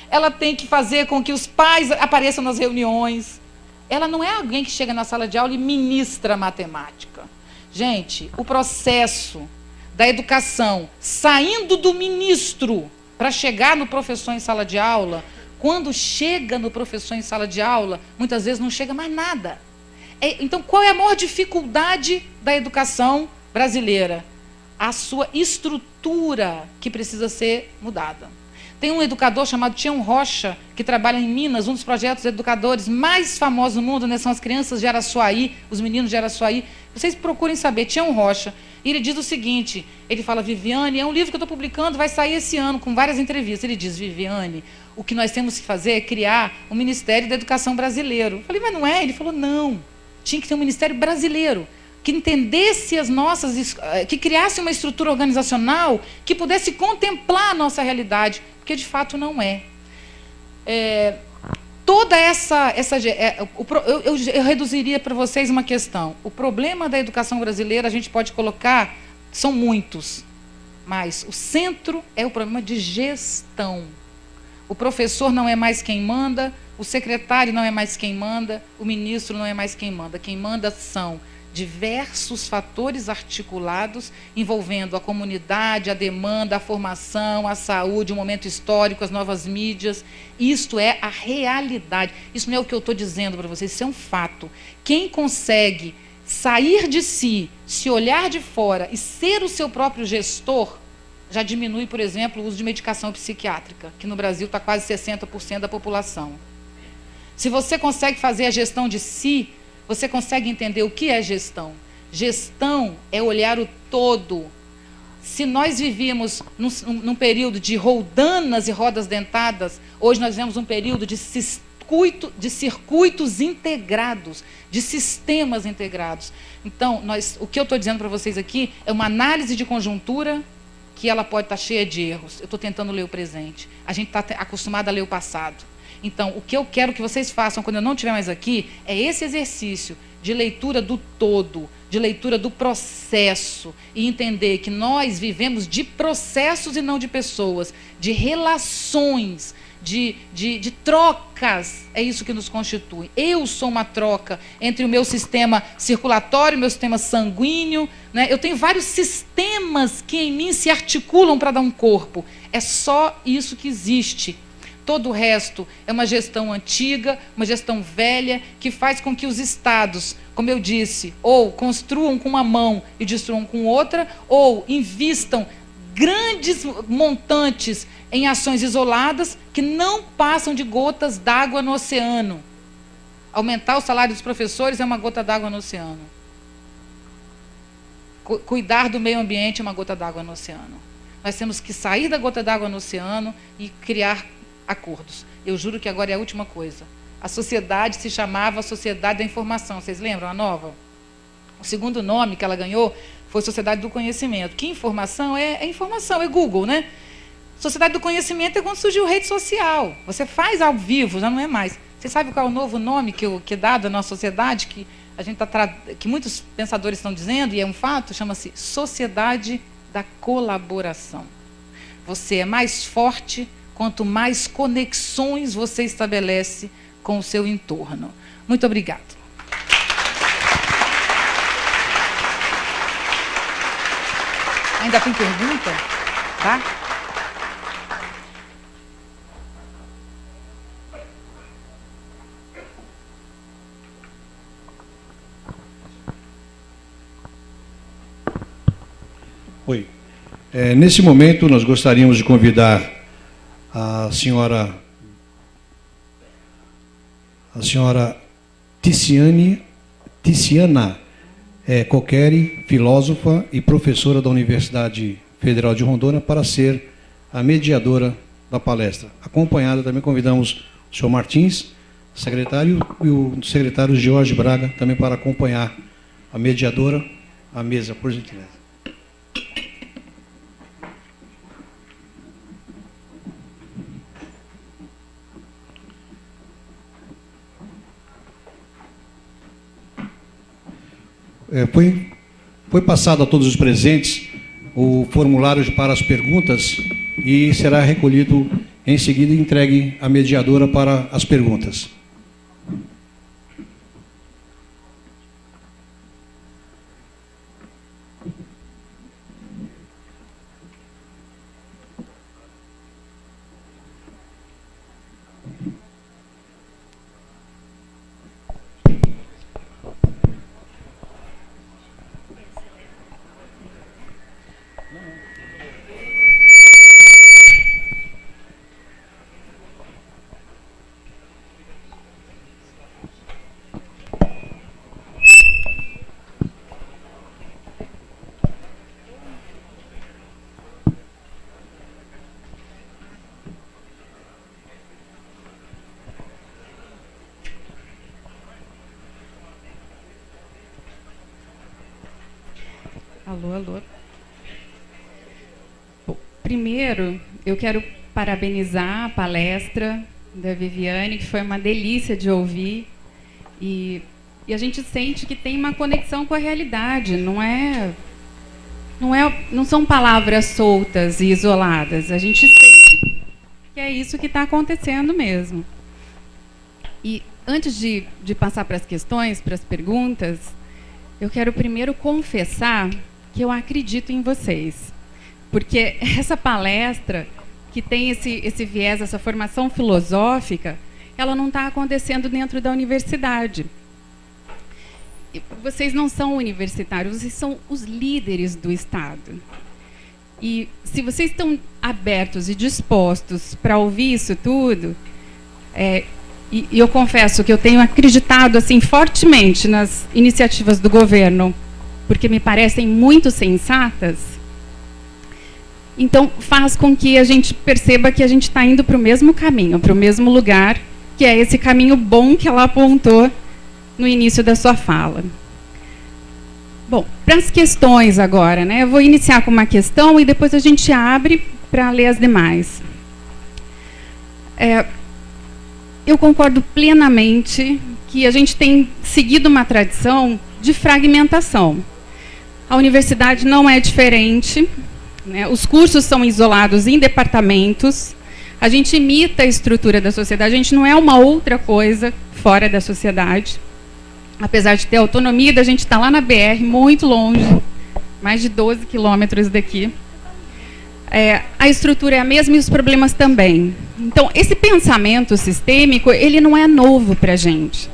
Ela tem que fazer com que os pais apareçam nas reuniões. Ela não é alguém que chega na sala de aula e ministra matemática. Gente, o processo da educação, saindo do ministro para chegar no professor em sala de aula, quando chega no professor em sala de aula, muitas vezes não chega mais nada. Então, qual é a maior dificuldade da educação brasileira? A sua estrutura que precisa ser mudada. Tem um educador chamado Tião Rocha, que trabalha em Minas, um dos projetos educadores mais famosos no mundo, né, são as crianças de Araçuaí, os meninos de Araçuaí. Vocês procurem saber, Tião Rocha. E ele diz o seguinte, ele fala, Viviane, é um livro que eu estou publicando, vai sair esse ano, com várias entrevistas. Ele diz, Viviane, o que nós temos que fazer é criar um Ministério da Educação brasileiro. Eu falei, mas não é? Ele falou, não, tinha que ter um Ministério brasileiro, que entendesse que criasse uma estrutura organizacional que pudesse contemplar a nossa realidade, porque de fato não é. Eu reduziria para vocês uma questão. O problema da educação brasileira, a gente pode colocar, são muitos, mas o centro é o problema de gestão. O professor não é mais quem manda, o secretário não é mais quem manda, o ministro não é mais quem manda. Quem manda são diversos fatores articulados envolvendo a comunidade, a demanda, a formação, a saúde, o momento histórico, as novas mídias. Isto é a realidade. Isso não é o que eu estou dizendo para vocês, isso é um fato. Quem consegue sair de si, se olhar de fora e ser o seu próprio gestor, já diminui, por exemplo, o uso de medicação psiquiátrica, que no Brasil está quase 60% da população. Se você consegue fazer a gestão de si, você consegue entender o que é gestão. Gestão é olhar o todo. Se nós vivíamos num período de roldanas e rodas dentadas, hoje nós vivemos um período de circuitos integrados, de sistemas integrados. Então, o que eu estou dizendo para vocês aqui é uma análise de conjuntura que ela pode estar cheia de erros. Eu estou tentando ler o presente. A gente está acostumado a ler o passado. Então, o que eu quero que vocês façam quando eu não estiver mais aqui é esse exercício de leitura do todo, de leitura do processo, e entender que nós vivemos de processos e não de pessoas, de relações, de trocas. É isso que nos constitui. Eu sou uma troca entre o meu sistema circulatório, o meu sistema sanguíneo, né? Eu tenho vários sistemas que em mim se articulam para dar um corpo. É só isso que existe. Todo o resto é uma gestão antiga, uma gestão velha, que faz com que os estados, como eu disse, ou construam com uma mão e destruam com outra, ou invistam grandes montantes em ações isoladas que não passam de gotas d'água no oceano. Aumentar o salário dos professores é uma gota d'água no oceano. Cuidar do meio ambiente é uma gota d'água no oceano. Nós temos que sair da gota d'água no oceano e criar acordos. Eu juro que agora é a última coisa. A sociedade se chamava Sociedade da Informação. Vocês lembram a nova? O segundo nome que ela ganhou foi Sociedade do Conhecimento. Que informação? É informação, é Google, né? Sociedade do Conhecimento é quando surgiu rede social. Você faz ao vivo, já não é mais. Você sabe qual é o novo nome que é dado à nossa sociedade, que muitos pensadores estão dizendo, e é um fato, chama-se Sociedade da Colaboração. Você é mais forte quanto mais conexões você estabelece com o seu entorno. Muito obrigada. Ainda tem pergunta? Tá? Oi. Nesse momento, nós gostaríamos de convidar a senhora Ticiana Coqueri, filósofa e professora da Universidade Federal de Rondônia, para ser a mediadora da palestra. Acompanhada, também convidamos o senhor Martins, secretário, e o secretário Jorge Braga, também para acompanhar a mediadora à mesa, por gentileza. Foi passado a todos os presentes o formulário para as perguntas e será recolhido em seguida e entregue à mediadora para as perguntas. Alô, alô. Bom, primeiro, eu quero parabenizar a palestra da Viviane, que foi uma delícia de ouvir. E a gente sente que tem uma conexão com a realidade, não são palavras soltas e isoladas. A gente sente que é isso que está acontecendo mesmo. E antes de passar para as questões, para as perguntas, eu quero primeiro confessar que eu acredito em vocês. Porque essa palestra, que tem esse viés, essa formação filosófica, ela não está acontecendo dentro da universidade. Vocês não são universitários, vocês são os líderes do Estado. E se vocês estão abertos e dispostos para ouvir isso tudo, e eu confesso que eu tenho acreditado assim, fortemente nas iniciativas do governo, porque me parecem muito sensatas, então faz com que a gente perceba que a gente está indo para o mesmo caminho, para o mesmo lugar, que é esse caminho bom que ela apontou no início da sua fala. Bom, para as questões agora, né? Eu vou iniciar com uma questão e depois a gente abre para ler as demais. Eu concordo plenamente que a gente tem seguido uma tradição de fragmentação. A universidade não é diferente, né? Os cursos são isolados em departamentos, a gente imita a estrutura da sociedade, a gente não é uma outra coisa fora da sociedade. Apesar de ter autonomia, a gente está lá na BR, muito longe, mais de 12 quilômetros daqui. A estrutura é a mesma e os problemas também. Então, esse pensamento sistêmico, ele não é novo para a gente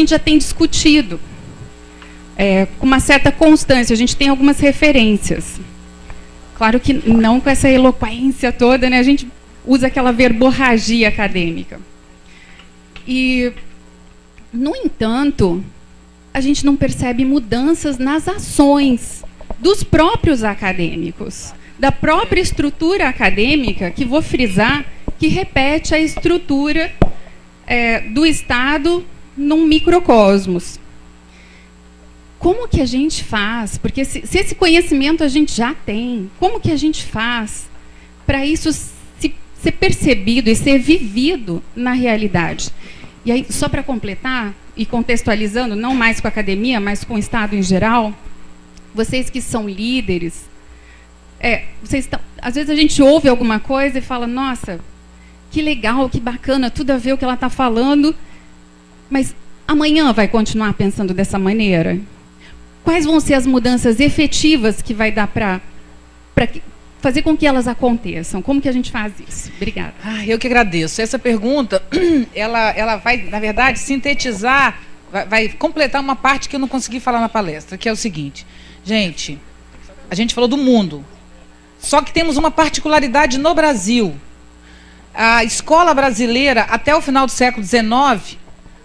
já tem discutido com uma certa constância, a gente tem algumas referências. Claro que não com essa eloquência toda, né? A gente usa aquela verborragia acadêmica. E, no entanto, a gente não percebe mudanças nas ações dos próprios acadêmicos, da própria estrutura acadêmica, que vou frisar, que repete a estrutura do Estado num microcosmos. Como que a gente faz? Porque se esse conhecimento a gente já tem, como que a gente faz para isso ser percebido e ser vivido na realidade? E aí, só para completar, e contextualizando, não mais com a academia, mas com o Estado em geral, vocês que são líderes, às vezes a gente ouve alguma coisa e fala, nossa, que legal, que bacana, tudo a ver o que ela está falando, mas amanhã vai continuar pensando dessa maneira? Quais vão ser as mudanças efetivas que vai dar para fazer com que elas aconteçam? Como que a gente faz isso? Obrigada. Eu que agradeço. Essa pergunta, ela vai, na verdade, sintetizar, vai completar uma parte que eu não consegui falar na palestra, que é o seguinte. Gente, a gente falou do mundo, só que temos uma particularidade no Brasil. A escola brasileira, até o final do século XIX,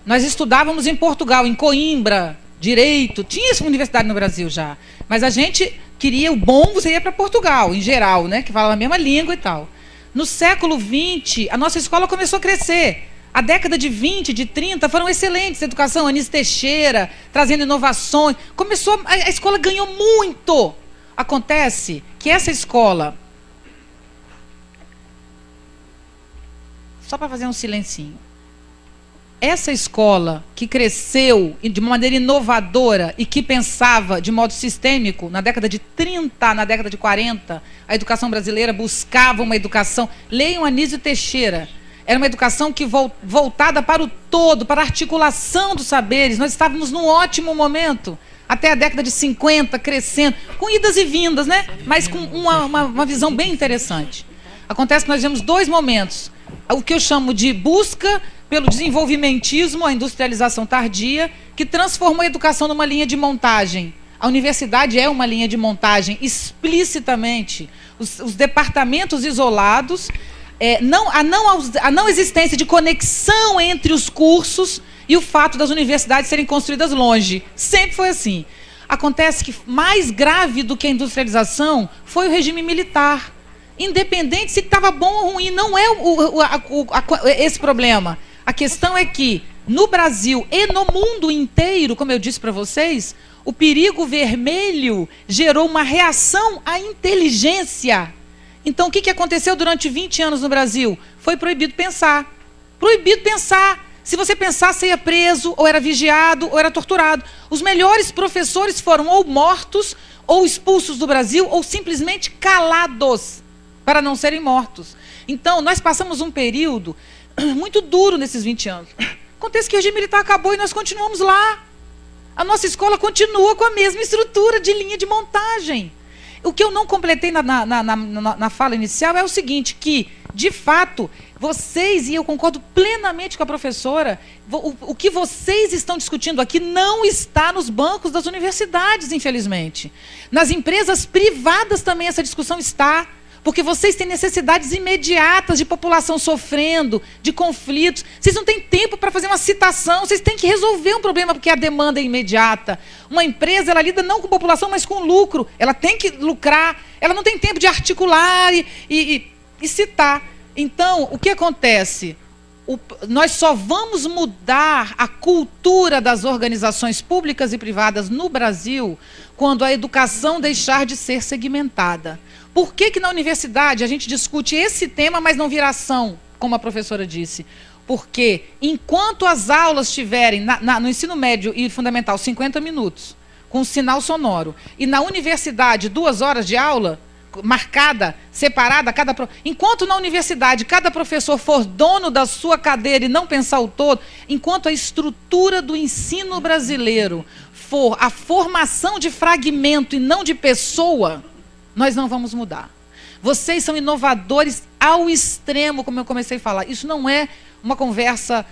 nós estudávamos em Portugal, em Coimbra, direito, tinha essa universidade no Brasil já, mas a gente queria o bom, você ia para Portugal, em geral, né, que falava a mesma língua e tal. No século XX, a nossa escola começou a crescer. A década de 20, de 30, foram excelentes. Educação, Anísio Teixeira, trazendo inovações. A escola ganhou muito. Acontece que essa escola, só para fazer um silencinho, essa escola que cresceu de uma maneira inovadora e que pensava de modo sistêmico, na década de 30, na década de 40, a educação brasileira buscava uma educação... Leiam Anísio Teixeira. Era uma educação que voltada para o todo, para a articulação dos saberes. Nós estávamos num ótimo momento, até a década de 50, crescendo, com idas e vindas, né? Mas com uma visão bem interessante. Acontece que nós vemos dois momentos. O que eu chamo de busca pelo desenvolvimentismo, a industrialização tardia, que transformou a educação numa linha de montagem. A universidade é uma linha de montagem, explicitamente. Os departamentos isolados, a não existência de conexão entre os cursos e o fato das universidades serem construídas longe. Sempre foi assim. Acontece que mais grave do que a industrialização foi o regime militar. Independente se estava bom ou ruim, não é esse problema. A questão é que, no Brasil e no mundo inteiro, como eu disse para vocês, o perigo vermelho gerou uma reação à inteligência. Então, o que aconteceu durante 20 anos no Brasil? Foi proibido pensar. Proibido pensar. Se você pensasse, você ia preso, ou era vigiado, ou era torturado. Os melhores professores foram ou mortos, ou expulsos do Brasil, ou simplesmente calados, para não serem mortos. Então, nós passamos um período muito duro nesses 20 anos. Acontece que o regime militar acabou e nós continuamos lá. A nossa escola continua com a mesma estrutura de linha de montagem. O que eu não completei na fala inicial é o seguinte, que, de fato, vocês, e eu concordo plenamente com a professora, o que vocês estão discutindo aqui não está nos bancos das universidades, infelizmente. Nas empresas privadas também essa discussão está, porque vocês têm necessidades imediatas de população sofrendo, de conflitos. Vocês não têm tempo para fazer uma citação, vocês têm que resolver um problema porque a demanda é imediata. Uma empresa, ela lida não com população, mas com lucro. Ela tem que lucrar, ela não tem tempo de articular e citar. Então, o que acontece? Nós só vamos mudar a cultura das organizações públicas e privadas no Brasil quando a educação deixar de ser segmentada. Por que na universidade a gente discute esse tema, mas não vira ação, como a professora disse? Porque enquanto as aulas tiverem, no ensino médio e fundamental, 50 minutos, com sinal sonoro, e na universidade, 2 horas de aula, marcada, separada, enquanto na universidade cada professor for dono da sua cadeira e não pensar o todo, enquanto a estrutura do ensino brasileiro for a formação de fragmento e não de pessoa, nós não vamos mudar. Vocês são inovadores ao extremo, como eu comecei a falar. Isso não é uma conversa,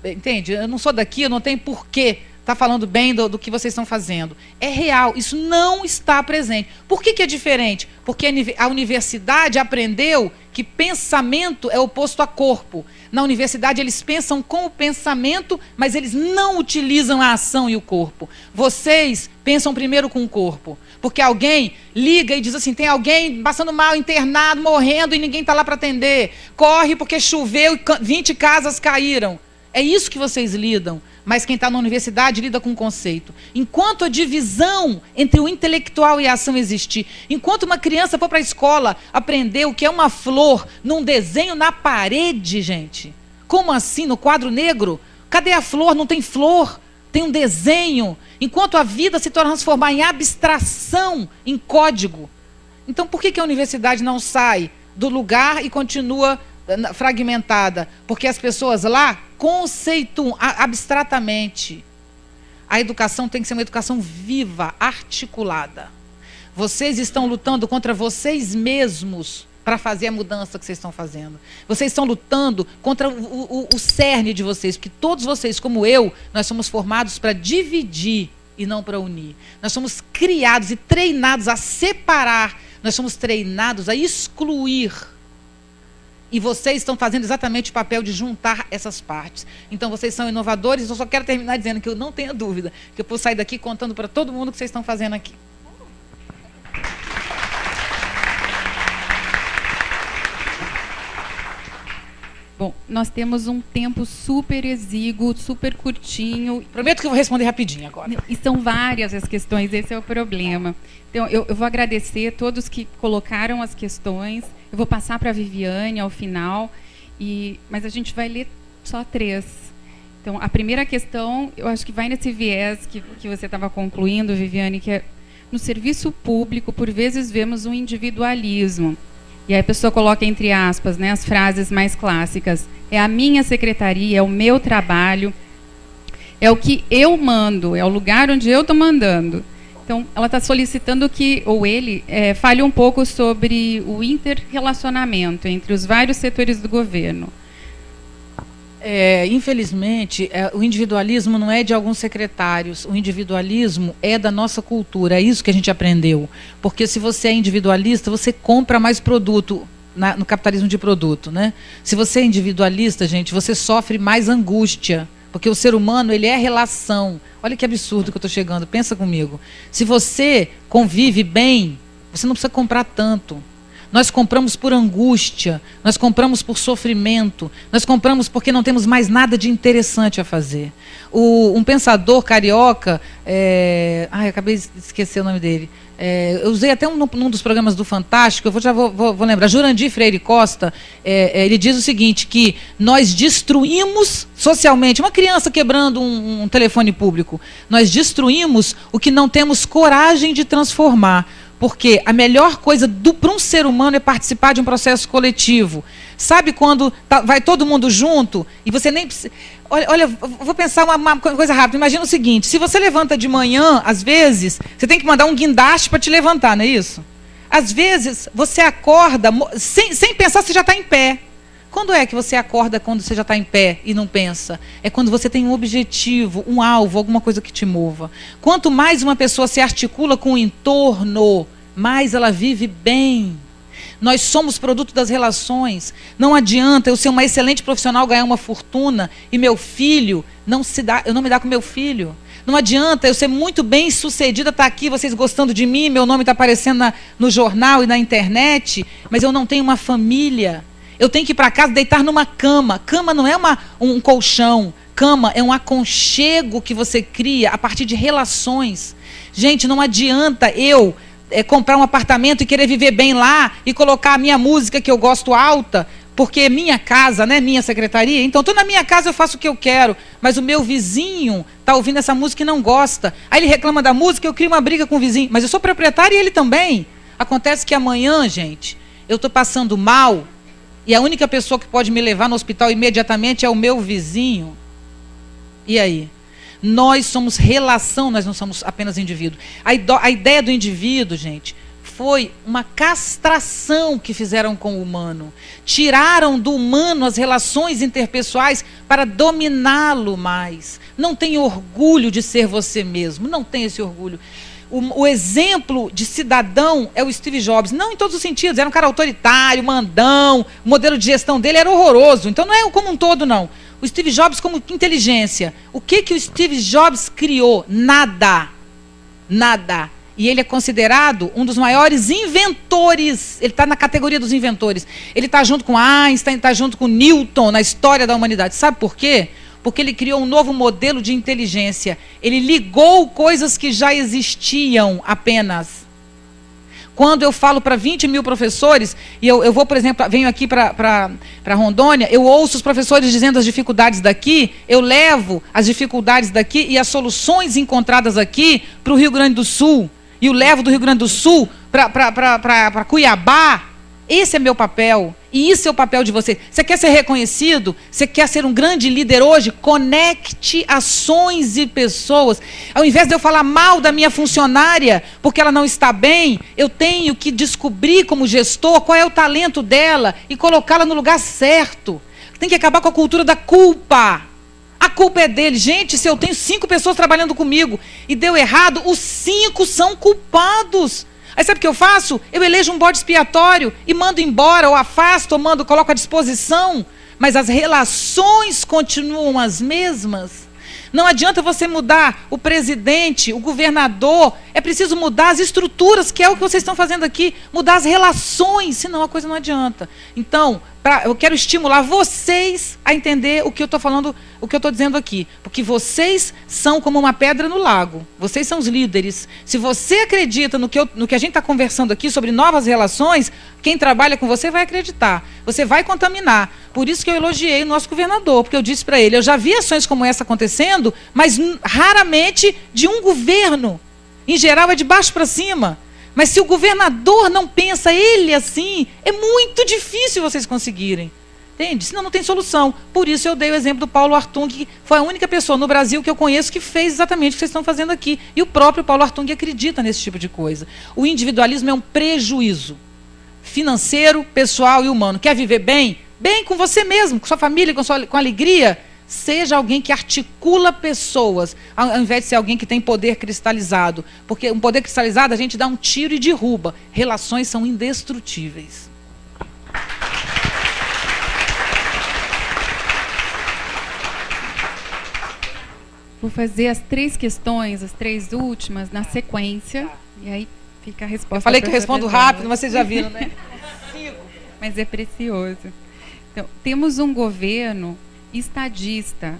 entende? Eu não sou daqui, eu não tenho porquê estar falando bem do que vocês estão fazendo. É real, isso não está presente. Por que é diferente? Porque a universidade aprendeu que pensamento é oposto a corpo. Na universidade eles pensam com o pensamento, mas eles não utilizam a ação e o corpo. Vocês pensam primeiro com o corpo. Porque alguém liga e diz assim, tem alguém passando mal, internado, morrendo e ninguém está lá para atender. Corre porque choveu e 20 casas caíram. É isso que vocês lidam. Mas quem está na universidade lida com o conceito. Enquanto a divisão entre o intelectual e a ação existir, enquanto uma criança for para a escola aprender o que é uma flor num desenho na parede, gente. Como assim? No quadro negro? Cadê a flor? Não tem flor. Tem um desenho. Enquanto a vida se transformar em abstração, em código. Então, por que a universidade não sai do lugar e continua fragmentada? Porque as pessoas lá conceituam abstratamente. A educação tem que ser uma educação viva, articulada. Vocês estão lutando contra vocês mesmos para fazer a mudança que vocês estão fazendo. Vocês estão lutando contra o cerne de vocês, porque todos vocês, como eu, nós somos formados para dividir e não para unir. Nós somos criados e treinados a separar, nós somos treinados a excluir. E vocês estão fazendo exatamente o papel de juntar essas partes. Então, vocês são inovadores. Eu só quero terminar dizendo que eu não tenho dúvida que eu posso sair daqui contando para todo mundo o que vocês estão fazendo aqui. Bom, nós temos um tempo super exíguo, super curtinho. Prometo que eu vou responder rapidinho agora. E são várias as questões, esse é o problema. Então, eu vou agradecer a todos que colocaram as questões. Eu vou passar para a Viviane ao final, mas a gente vai ler só 3. Então, a primeira questão, eu acho que vai nesse viés que você estava concluindo, Viviane, que é no serviço público, por vezes vemos um individualismo. E aí a pessoa coloca entre aspas, né, as frases mais clássicas. É a minha secretaria, é o meu trabalho, é o que eu mando, é o lugar onde eu estou mandando. Então, ela está solicitando que, ou ele, fale um pouco sobre o interrelacionamento entre os vários setores do governo. Infelizmente, o individualismo não é de alguns secretários, o individualismo é da nossa cultura, é isso que a gente aprendeu. Porque se você é individualista, você compra mais produto no capitalismo de produto, né? Se você é individualista, gente, você sofre mais angústia, porque o ser humano, ele é relação. Olha que absurdo que eu estou chegando, pensa comigo. Se você convive bem, você não precisa comprar tanto. Nós compramos por angústia, nós compramos por sofrimento, nós compramos porque não temos mais nada de interessante a fazer. Um pensador carioca, acabei de esquecer o nome dele, eu usei até num dos programas do Fantástico, eu já vou lembrar, Jurandir Freire Costa, ele diz o seguinte, que nós destruímos socialmente, uma criança quebrando um telefone público, nós destruímos o que não temos coragem de transformar. Porque a melhor coisa para um ser humano é participar de um processo coletivo. Sabe quando vai todo mundo junto e você nem precisa... Olha, vou pensar uma coisa rápida. Imagina o seguinte, se você levanta de manhã, às vezes, você tem que mandar um guindaste para te levantar, não é isso? Às vezes, você acorda, sem pensar, você já está em pé. Quando é que você acorda quando você já está em pé e não pensa? É quando você tem um objetivo, um alvo, alguma coisa que te mova. Quanto mais uma pessoa se articula com o entorno, mais ela vive bem. Nós somos produto das relações. Não adianta eu ser uma excelente profissional, ganhar uma fortuna e meu filho eu não me dá com meu filho. Não adianta eu ser muito bem sucedida, estar aqui, vocês gostando de mim, meu nome está aparecendo no jornal e na internet, mas eu não tenho uma família. Eu tenho que ir para casa deitar numa cama. Cama não é um colchão. Cama é um aconchego que você cria a partir de relações. Gente, não adianta eu comprar um apartamento e querer viver bem lá e colocar a minha música que eu gosto alta, porque é minha casa, né? Minha secretaria. Então, estou na minha casa, eu faço o que eu quero, mas o meu vizinho está ouvindo essa música e não gosta. Aí ele reclama da música, eu crio uma briga com o vizinho. Mas eu sou proprietária e ele também. Acontece que amanhã, gente, eu estou passando mal e a única pessoa que pode me levar no hospital imediatamente é o meu vizinho. E aí? Nós somos relação, nós não somos apenas indivíduo. A ideia do indivíduo, gente, foi uma castração que fizeram com o humano. Tiraram do humano as relações interpessoais para dominá-lo mais. Não tem orgulho de ser você mesmo, não tem esse orgulho. O exemplo de cidadão é o Steve Jobs, não em todos os sentidos, era um cara autoritário, mandão, o modelo de gestão dele era horroroso, então não é como um todo não. O Steve Jobs como inteligência, o que o Steve Jobs criou? Nada, nada. E ele é considerado um dos maiores inventores, ele está na categoria dos inventores, ele está junto com Einstein, está junto com Newton na história da humanidade, sabe por quê? Porque ele criou um novo modelo de inteligência. Ele ligou coisas que já existiam apenas. Quando eu falo para 20 mil professores, e eu vou, por exemplo, venho aqui para Rondônia, eu ouço os professores dizendo as dificuldades daqui, eu levo as dificuldades daqui e as soluções encontradas aqui para o Rio Grande do Sul, e eu levo do Rio Grande do Sul para Cuiabá. Esse é meu papel, e isso é o papel de você. Você quer ser reconhecido? Você quer ser um grande líder hoje? Conecte ações e pessoas. Ao invés de eu falar mal da minha funcionária, porque ela não está bem, eu tenho que descobrir como gestor qual é o talento dela e colocá-la no lugar certo. Tem que acabar com a cultura da culpa. A culpa é dele. Gente, se eu tenho 5 pessoas trabalhando comigo e deu errado, os 5 são culpados. Aí sabe o que eu faço? Eu elejo um bode expiatório e mando embora, ou afasto, ou coloco à disposição. Mas as relações continuam as mesmas. Não adianta você mudar o presidente, o governador. É preciso mudar as estruturas, que é o que vocês estão fazendo aqui. Mudar as relações, senão a coisa não adianta. Então, eu quero estimular vocês a entender o que eu estou falando, o que eu estou dizendo aqui. Porque vocês são como uma pedra no lago. Vocês são os líderes. Se você acredita no que a gente está conversando aqui sobre novas relações, quem trabalha com você vai acreditar. Você vai contaminar. Por isso que eu elogiei o nosso governador, porque eu disse para ele, eu já vi ações como essa acontecendo, mas raramente de um governo. Em geral é de baixo para cima. Mas se o governador não pensa ele assim, é muito difícil vocês conseguirem. Entende? Senão não tem solução. Por isso eu dei o exemplo do Paulo Hartung, que foi a única pessoa no Brasil que eu conheço que fez exatamente o que vocês estão fazendo aqui. E o próprio Paulo Hartung acredita nesse tipo de coisa. O individualismo é um prejuízo financeiro, pessoal e humano. Quer viver bem? Bem com você mesmo, com sua família, com alegria. Seja alguém que articula pessoas, ao invés de ser alguém que tem poder cristalizado. Porque um poder cristalizado a gente dá um tiro e derruba. Relações são indestrutíveis. Vou fazer as 3 questões, as 3 últimas, na sequência. E aí fica a resposta. Eu falei que eu respondo rápido, mas vocês já viram, né? Mas é precioso. Então, temos um governo estadista,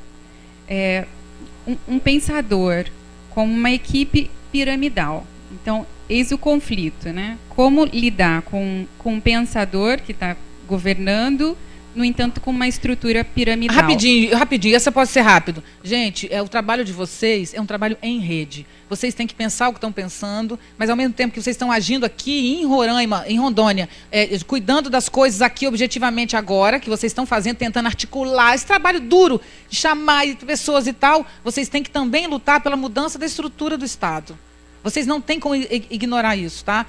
um pensador, como uma equipe piramidal. Então, eis o conflito, né? Como lidar com um pensador que está governando, no entanto, com uma estrutura piramidal. Rapidinho, essa pode ser rápido. Gente, o trabalho de vocês é um trabalho em rede. Vocês têm que pensar o que estão pensando, mas ao mesmo tempo que vocês estão agindo aqui em Roraima, em Rondônia, cuidando das coisas aqui objetivamente agora, que vocês estão fazendo, tentando articular esse trabalho duro de chamar pessoas e tal, vocês têm que também lutar pela mudança da estrutura do Estado. Vocês não têm como ignorar isso, tá?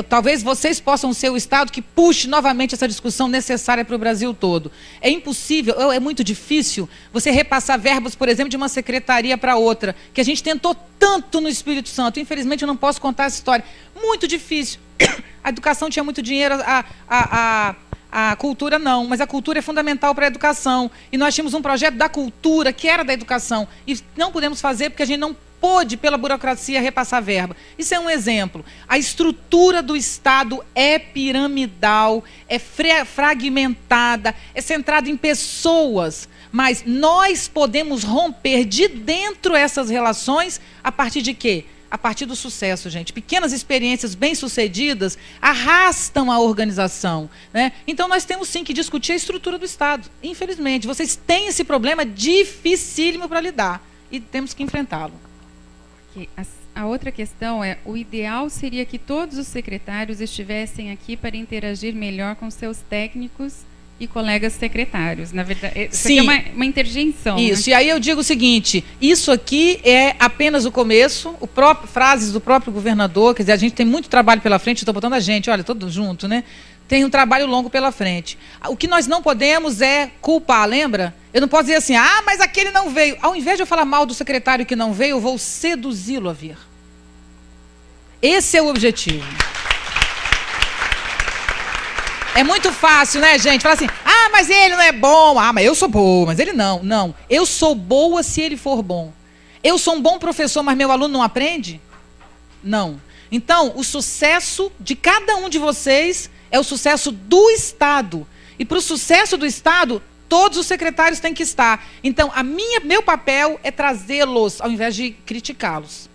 Talvez vocês possam ser o Estado que puxe novamente essa discussão necessária para o Brasil todo. É impossível, é muito difícil você repassar verbos, por exemplo, de uma secretaria para outra, que a gente tentou tanto no Espírito Santo. Infelizmente, eu não posso contar essa história. Muito difícil. A educação tinha muito dinheiro, a cultura não, mas a cultura é fundamental para a educação. E nós tínhamos um projeto da cultura que era da educação. E não pudemos fazer porque a gente não pôde, pela burocracia, repassar verba. Isso é um exemplo. A estrutura do Estado é piramidal, é fragmentada, é centrada em pessoas. Mas nós podemos romper de dentro essas relações a partir de quê? A partir do sucesso, gente. Pequenas experiências bem-sucedidas arrastam a organização, né? Então, nós temos sim que discutir a estrutura do Estado. Infelizmente, vocês têm esse problema dificílimo para lidar e temos que enfrentá-lo. A outra questão é, o ideal seria que todos os secretários estivessem aqui para interagir melhor com seus técnicos e colegas secretários. Na verdade, isso aqui é uma interjeição. Isso, né? E aí eu digo o seguinte, isso aqui é apenas o começo, frases do próprio governador, quer dizer, a gente tem muito trabalho pela frente, estou botando a gente, olha, todo junto, né? Tem um trabalho longo pela frente. O que nós não podemos é culpar, lembra? Eu não posso dizer assim, mas aquele não veio. Ao invés de eu falar mal do secretário que não veio, eu vou seduzi-lo a vir. Esse é o objetivo. É muito fácil, né, gente? Falar assim, mas ele não é bom. Mas eu sou boa, mas ele não. Não, eu sou boa se ele for bom. Eu sou um bom professor, mas meu aluno não aprende? Não. Então, o sucesso de cada um de vocês é o sucesso do Estado. E para o sucesso do Estado, todos os secretários têm que estar. Então, meu papel é trazê-los, ao invés de criticá-los.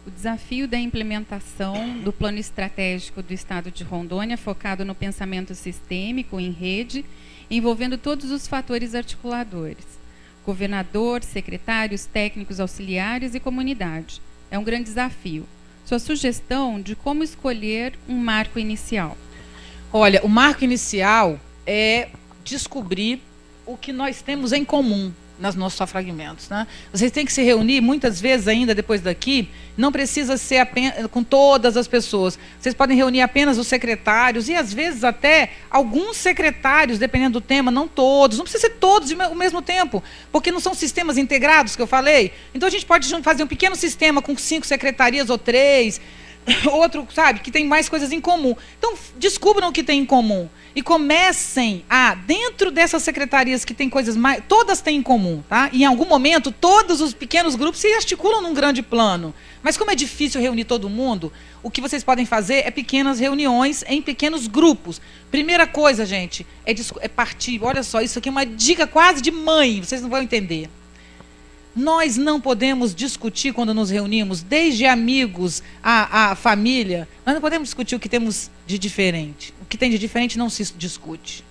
O desafio da implementação do plano estratégico do Estado de Rondônia, focado no pensamento sistêmico, em rede, envolvendo todos os fatores articuladores. Governador, secretários, técnicos, auxiliares e comunidade. É um grande desafio. Sua sugestão de como escolher um marco inicial? Olha, o marco inicial é descobrir o que nós temos em comum nos nossos fragmentos, né? Vocês têm que se reunir, muitas vezes ainda depois daqui, não precisa ser apenas com todas as pessoas. Vocês podem reunir apenas os secretários e às vezes até alguns secretários, dependendo do tema, não todos. Não precisa ser todos ao mesmo tempo, porque não são sistemas integrados que eu falei. Então a gente pode fazer um pequeno sistema com 5 secretarias ou 3, outro, sabe, que tem mais coisas em comum. Então, descubram o que tem em comum e comecem dentro dessas secretarias que tem coisas mais, todas têm em comum, tá? E em algum momento, todos os pequenos grupos se articulam num grande plano. Mas como é difícil reunir todo mundo, o que vocês podem fazer é pequenas reuniões em pequenos grupos. Primeira coisa, gente, é partir. Olha só, isso aqui é uma dica quase de mãe, vocês não vão entender. Nós não podemos discutir quando nos reunimos, desde amigos a família, nós não podemos discutir o que temos de diferente. O que tem de diferente não se discute.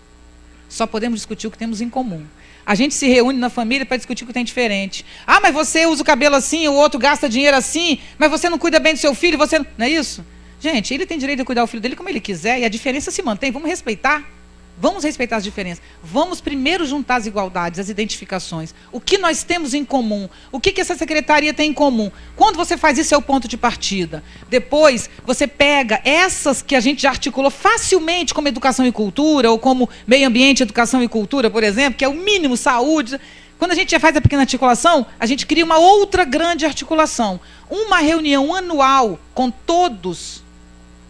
Só podemos discutir o que temos em comum. A gente se reúne na família para discutir o que tem diferente. Mas você usa o cabelo assim, o outro gasta dinheiro assim, mas você não cuida bem do seu filho, você não é isso? Gente, ele tem direito de cuidar do filho dele como ele quiser e a diferença se mantém, vamos respeitar. Vamos respeitar as diferenças. Vamos primeiro juntar as igualdades, as identificações. O que nós temos em comum? O que essa secretaria tem em comum? Quando você faz isso, é o ponto de partida. Depois, você pega essas que a gente já articulou facilmente como educação e cultura, ou como meio ambiente, educação e cultura, por exemplo, que é o mínimo, saúde. Quando a gente já faz a pequena articulação, a gente cria uma outra grande articulação. Uma reunião anual com todos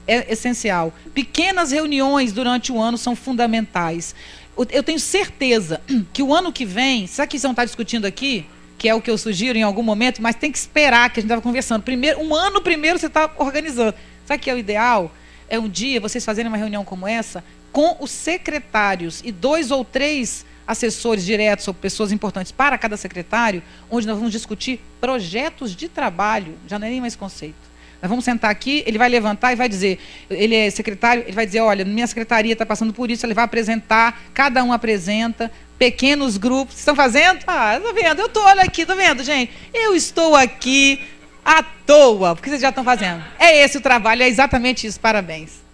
é essencial. Pequenas reuniões durante o ano são fundamentais. Eu tenho certeza que o ano que vem, sabe que vocês vão estar discutindo aqui, que é o que eu sugiro em algum momento, mas tem que esperar, que a gente estava conversando. Um ano primeiro você está organizando. Sabe o que é o ideal? É um dia vocês fazerem uma reunião como essa com os secretários e 2 ou 3 assessores diretos ou pessoas importantes para cada secretário, onde nós vamos discutir projetos de trabalho, já não é nem mais conceito. Nós vamos sentar aqui, ele vai levantar e vai dizer, ele é secretário, ele vai dizer, olha, minha secretaria está passando por isso, ele vai apresentar, cada um apresenta, pequenos grupos. Estão fazendo? Ah, estou vendo, eu estou, olha aqui, estou vendo, gente. Eu estou aqui à toa, porque vocês já estão fazendo. É esse o trabalho, é exatamente isso, parabéns.